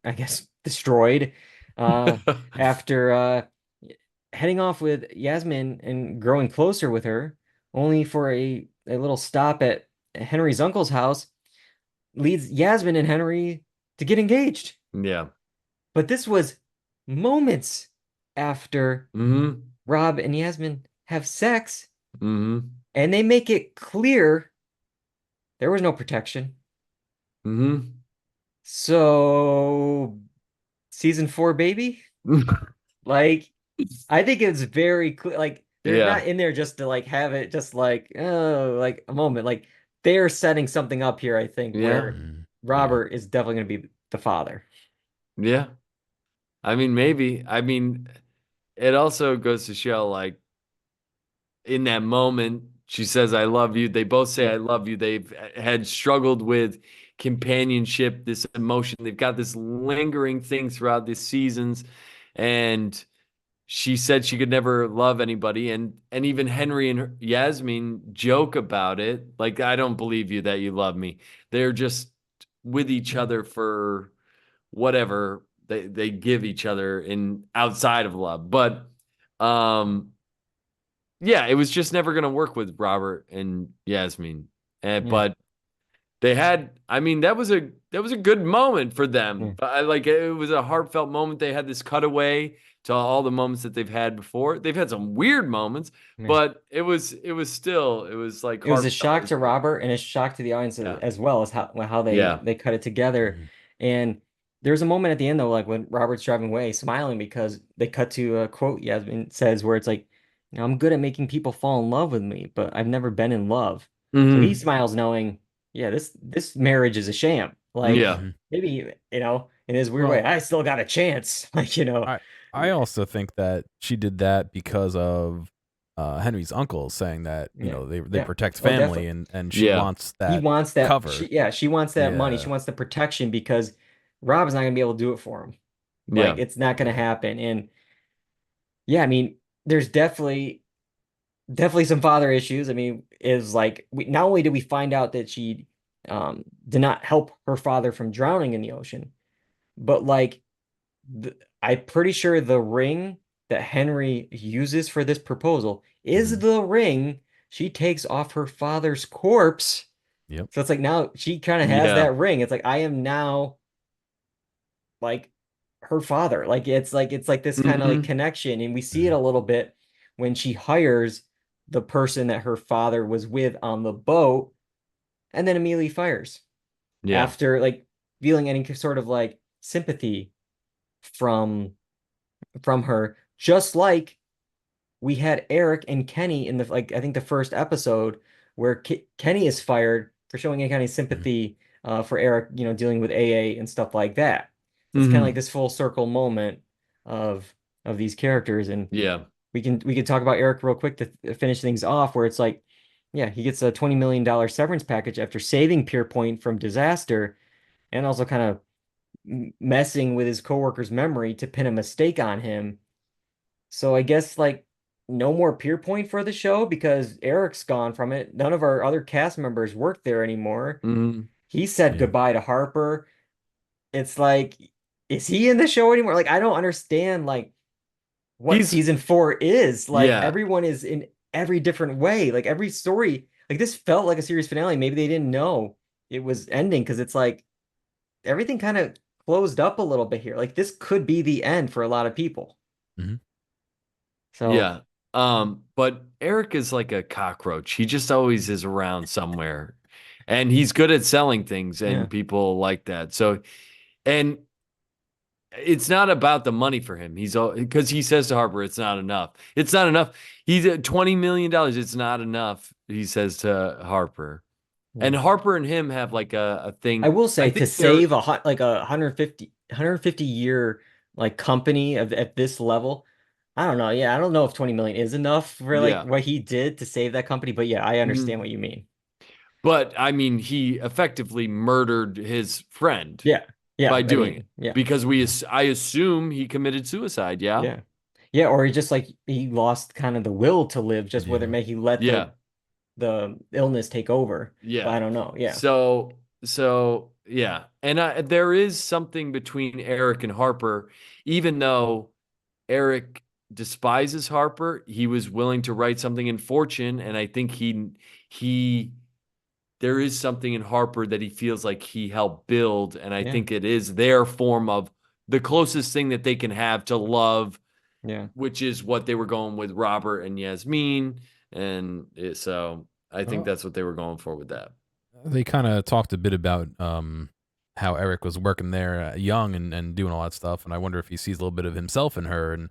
B: I guess, destroyed after heading off with Yasmin and growing closer with her, only for a little stop at Henry's uncle's house leads Yasmin and Henry to get engaged.
D: Yeah.
B: But this was moments after
D: Mm-hmm.
B: Rob and Yasmin have sex,
D: Mm-hmm.
B: and they make it clear there was no protection.
D: Mm-hmm.
B: So, season 4, baby? Like, I think it's very clear. Like, they're
D: Yeah.
B: not in there just to like have it just like, oh, like a moment. Like, they're setting something up here, I think,
D: Yeah.
B: where
C: Mm.
B: Robert is definitely going to be the father.
D: Yeah. I mean, maybe. I mean, it also goes to show, like, in that moment, she says, I love you. They both say, I love you. They've had struggled with companionship, this emotion. They've got this lingering thing throughout these seasons. And she said she could never love anybody. And even Henry and Yasmin joke about it. Like, I don't believe you that you love me. They're just with each other for whatever they give each other in outside of love. But yeah, it was just never going to work with Robert and Yasmin. But they had, I mean, that was a good moment for them. But like, it was a heartfelt moment. They had this cutaway to all the moments that they've had before. They've had some weird moments, but it was like
B: it was a shock to Robert and a shock to the audience as well as how they cut it together. And there's a moment at the end though, like when Robert's driving away, smiling because they cut to a quote Yasmin says where it's like, I'm good at making people fall in love with me, but I've never been in love. So he smiles knowing, this marriage is a sham. Like maybe, in his weird way, I still got a chance. Like,
C: I also think that she did that because of Henry's uncle saying that, they protect family and she wants that.
B: He wants that
C: cover.
B: She wants that money. She wants the protection because Rob's not gonna be able to do it for him. Like it's not gonna happen. And I mean, there's definitely some father issues. I mean, is like not only did we find out that she did not help her father from drowning in the ocean, but like I'm pretty sure the ring that Henry uses for this proposal is the ring she takes off her father's corpse.
C: Yep.
B: So it's like now she kind of has that ring. It's like I am now like her father. Like it's like this kind of like connection, and we see it a little bit when she hires the person that her father was with on the boat and then immediately fires after like feeling any sort of like sympathy from her, just like we had Eric and Kenny in the I think the first episode where Kenny is fired for showing any kind of sympathy for Eric, dealing with AA and stuff like that. So it's kind of like this full circle moment of these characters. And we can talk about Eric real quick to finish things off, where it's like, he gets a $20 million severance package after saving Pierpoint from disaster and also kind of messing with his coworker's memory to pin a mistake on him. So I guess like no more Pierpoint for the show because Eric's gone from it. None of our other cast members work there anymore. He said goodbye to Harper. It's like, is he in the show anymore? Like, I don't understand like what season 4 is. Like everyone is in every different way. Like every story, like this felt like a series finale. Maybe they didn't know it was ending because it's like everything kind of closed up a little bit here. Like this could be the end for a lot of people. So
D: but Eric is like a cockroach. He just always is around somewhere, and he's good at selling things, and people like that. So, and it's not about the money for him. He's because he says to Harper, "It's not enough. It's not enough." He's at $20 million. It's not enough. He says to Harper. And Harper and him have like a thing.
B: I will say to save a 150 year like company at this level. I don't know. I don't know if 20 million is enough for like what he did to save that company. But I understand what you mean.
D: But I mean, he effectively murdered his friend. By doing it. Because I assume he committed suicide.
B: Or he just like he lost kind of the will to live, just whether he let the illness take over. But I don't know.
D: So and there is something between Eric and Harper. Even though Eric despises Harper, he was willing to write something in Fortune, and I think there is something in Harper that he feels like he helped build, and I think it is their form of the closest thing that they can have to love, which is what they were going with Robert and Yasmin, and so I think that's what they were going for with that.
C: They kind of talked a bit about how Eric was working there young and doing all that stuff, and I wonder if he sees a little bit of himself in her, and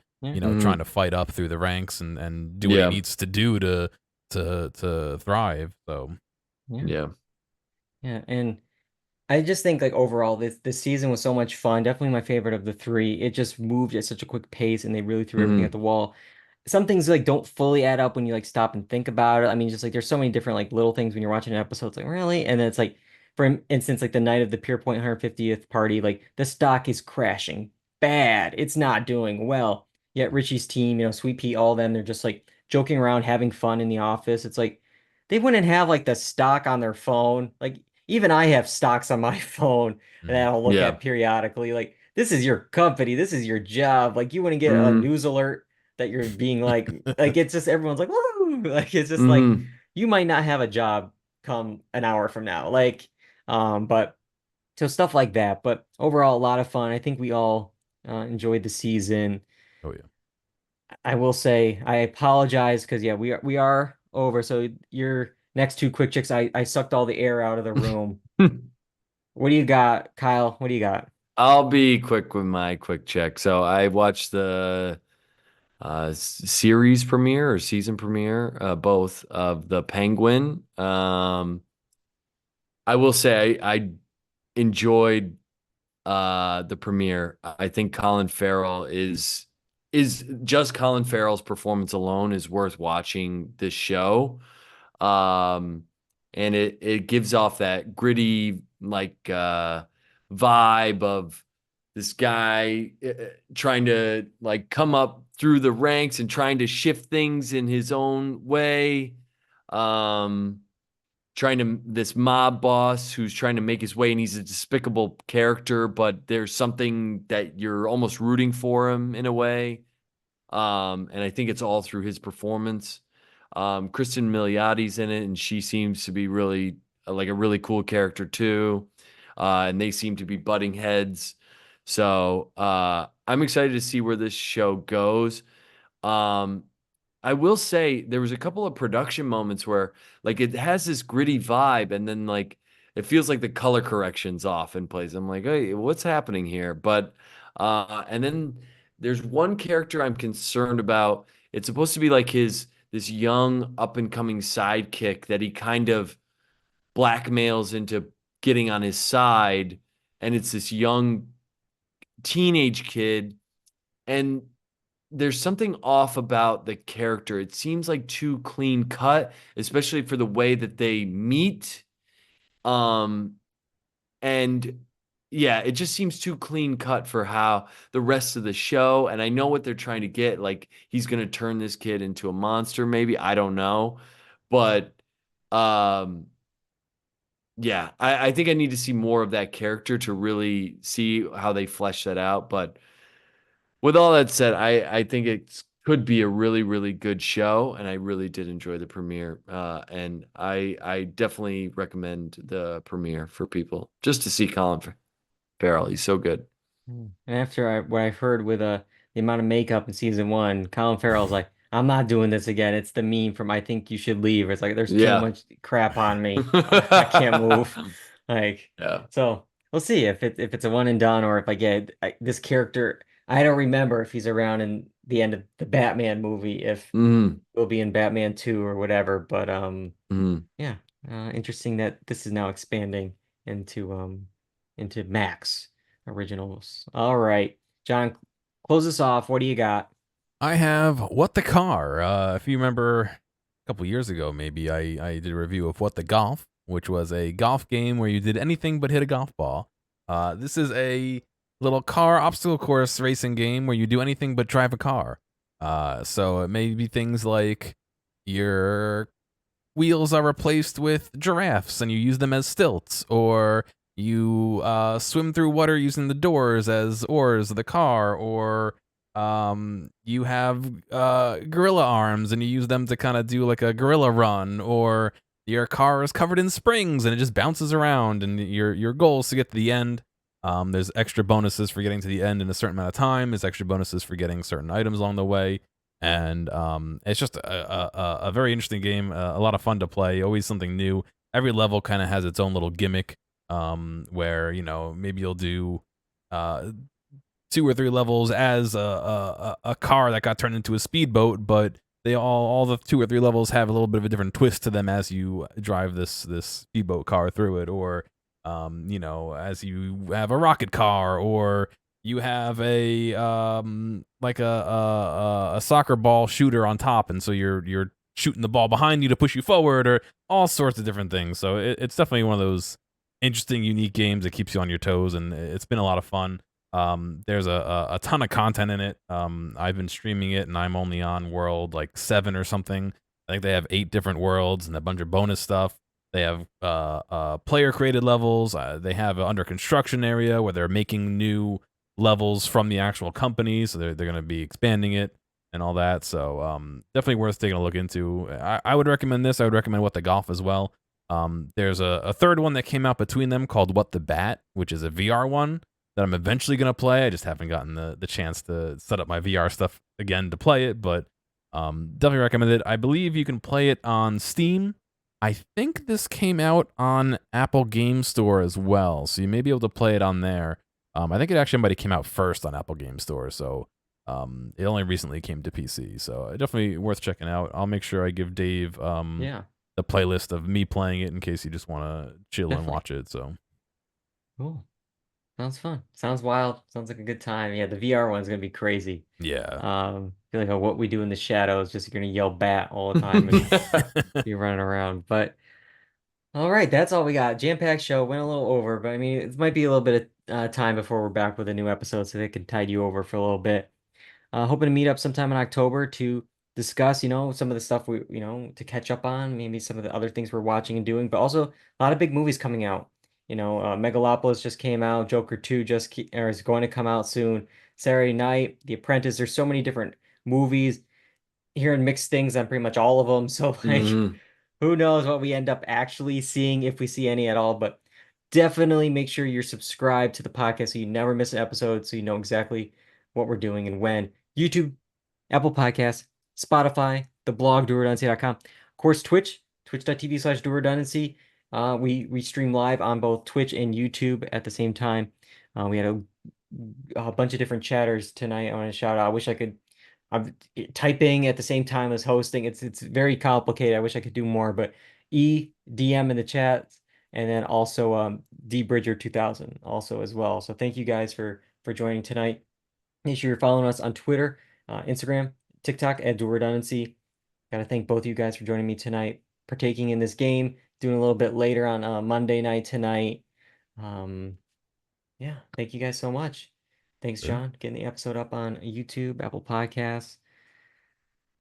C: trying to fight up through the ranks and do what he needs to do to thrive. So
B: and I just think like overall this season was so much fun. Definitely my favorite of the three. It just moved at such a quick pace and they really threw everything at
D: Mhm.
B: the wall. Some things like don't fully add up when you like stop and think about it. I mean, just like there's so many different like little things when you're watching an episode. It's like, really? And then it's like, for instance, like the night of the Pierpoint 150th party, like the stock is crashing bad. It's not doing well. Yet Richie's team, Sweet Pea, all of them, they're just like joking around, having fun in the office. It's like they wouldn't have like the stock on their phone. Like even I have stocks on my phone that
C: Mhm.
B: I'll look
D: Yeah.
B: at periodically. Like this is your company, this is your job. Like you wouldn't get a
D: Mhm.
B: news alert that you're being like it's just everyone's like woo, like it's just like
D: Mhm.
B: you might not have a job come an hour from now, like but so stuff like that. But overall, a lot of fun. I think we all enjoyed the season.
C: Oh yeah.
B: I will say I apologize because yeah, we are over. So your next two quick chicks, I sucked all the air out of the room. What do you got, Kyle? What do you got?
D: I'll be quick with my quick check. So I watched the series premiere or season premiere, both of The Penguin. I will say I enjoyed the premiere. I think Colin Farrell is just Colin Farrell's performance alone is worth watching this show. Um, and it gives off that gritty vibe of this guy trying to like come up through the ranks and trying to shift things in his own way. Um, trying to this mob boss who's trying to make his way, and he's a despicable character, but there's something that you're almost rooting for him in a way. And I think it's all through his performance. Kristen Miliotti's in it, and she seems to be really like a really cool character too. And they seem to be butting heads. So I'm excited to see where this show goes. Um, I will say there was a couple of production moments where like it has this gritty vibe, and then like it feels like the color correction's off in place. I'm like, hey, what's happening here? But and then there's one character I'm concerned about. It's supposed to be like his this young up and coming sidekick that he kind of blackmails into getting on his side, and it's this young teenage kid, and there's something off about the character. It seems like too clean cut, especially for the way that they meet. Um, and yeah, it just seems too clean cut for how the rest of the show. And I know what they're trying to get. Like he's gonna turn this kid into a monster, maybe. I don't know. But um, yeah, I think I need to see more of that character to really see how they flesh that out. But with all that said, I think it could be a really, really good show, and I really did enjoy the premiere. And I definitely recommend the premiere for people just to see Colin Farrell. He's so good.
B: And after what I've heard with the amount of makeup in season one, Colin Farrell's like, I'm not doing this again. It's the meme from I think you should leave. It's like there's too
D: Yeah.
B: much crap on me. I can't move. Like
D: Yeah.
B: so we'll see if it's a one and done or if I get this character. I don't remember if he's around in the end of the Batman movie, if
D: Mm,
B: he'll be in Batman 2 or whatever. But
D: mm.
B: yeah, interesting that this is now expanding into Max originals. All right, John, close us off. What do you got?
C: I have What the Car. If you remember a couple years ago, maybe I did a review of What the Golf, which was a golf game where you did anything but hit a golf ball. This is a little car obstacle course racing game where you do anything but drive a car. So it may be things like your wheels are replaced with giraffes and you use them as stilts, or you swim through water using the doors as oars of the car, or you have gorilla arms and you use them to kind of do like a gorilla run, or your car is covered in springs and it just bounces around, and your goal is to get to the end. There's extra bonuses for getting to the end in a certain amount of time. There's extra bonuses for getting certain items along the way. And it's just a very interesting game, a lot of fun to play, always something new. Every level kind of has its own little gimmick, where maybe you'll do 2 or 3 levels as a car that got turned into a speedboat, but they all the 2 or 3 levels have a little bit of a different twist to them as you drive this speedboat car through it. Or As you have a rocket car, or you have a like a soccer ball shooter on top, and so you're shooting the ball behind you to push you forward, or all sorts of different things. So it's definitely one of those interesting, unique games that keeps you on your toes, and it's been a lot of fun. There's a ton of content in it. I've been streaming it, and I'm only on world like 7 or something. I think they have 8 different worlds and a bunch of bonus stuff. They have player created levels. They have an under construction area where they're making new levels from the actual company, so they're going to be expanding it and all that. So definitely worth taking a look into. I would recommend this. I would recommend What the Golf as well. There's a third one that came out between them called What the Bat, which is a VR one that I'm eventually going to play. I just haven't gotten the chance to set up my VR stuff again to play it, but definitely recommend it. I believe you can play it on Steam. I think this came out on Apple Game Store as well, so you may be able to play it on there. I think it actually might have came out first on Apple Game Store, so it only recently came to PC, so definitely worth checking out. I'll make sure I give Dave
B: Yeah,
C: the playlist of me playing it in case you just want to chill and
B: definitely.
C: watch it. So
B: Cool. Sounds fun. Sounds wild. Sounds like a good time. Yeah, the VR one's gonna be crazy.
C: yeah,
B: Feel like What We Do in the Shadows, just gonna yell bat all the time and be running around. But all right, that's all we got. Jam-packed show. Went a little over, but I mean, it might be a little bit of time before we're back with a new episode, so they can tide you over for a little bit. Hoping to meet up sometime in October to discuss, some of the stuff to catch up on, maybe some of the other things we're watching and doing, but also a lot of big movies coming out. Megalopolis just came out, Joker 2 is going to come out soon. Saturday Night, The Apprentice. There's so many different movies. Hearing mixed things on pretty much all of them. So like,
D: Mhm.
B: who knows what we end up actually seeing, if we see any at all. But definitely make sure you're subscribed to the podcast so you never miss an episode, so you know exactly what we're doing and when. YouTube, Apple Podcasts, Spotify, the blog, dualredundancy.com. Of course, twitch.tv/dualredundancy. We stream live on both Twitch and YouTube at the same time. We had a bunch of different chatters tonight. I want to shout out. I wish I could. I'm typing at the same time as hosting. It's very complicated. I wish I could do more, but DM in the chat, and then also D Bridger 2000 also as well. So thank you guys for joining tonight. Make sure you're following us on Twitter, Instagram, TikTok at Dual Redundancy. Gotta thank both of you guys for joining me tonight, partaking in this game, doing a little bit later on Monday night tonight. Yeah, thank you guys so much. Thanks,
C: sure.
B: John, getting the episode up on YouTube, Apple Podcasts.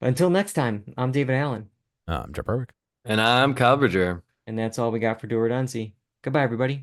B: Until next time, I'm David Allen,
C: I'm Jeff Berwick.
D: And I'm Kyle Bridger.
B: and that's all we got for Dual Redundancy. Goodbye, everybody.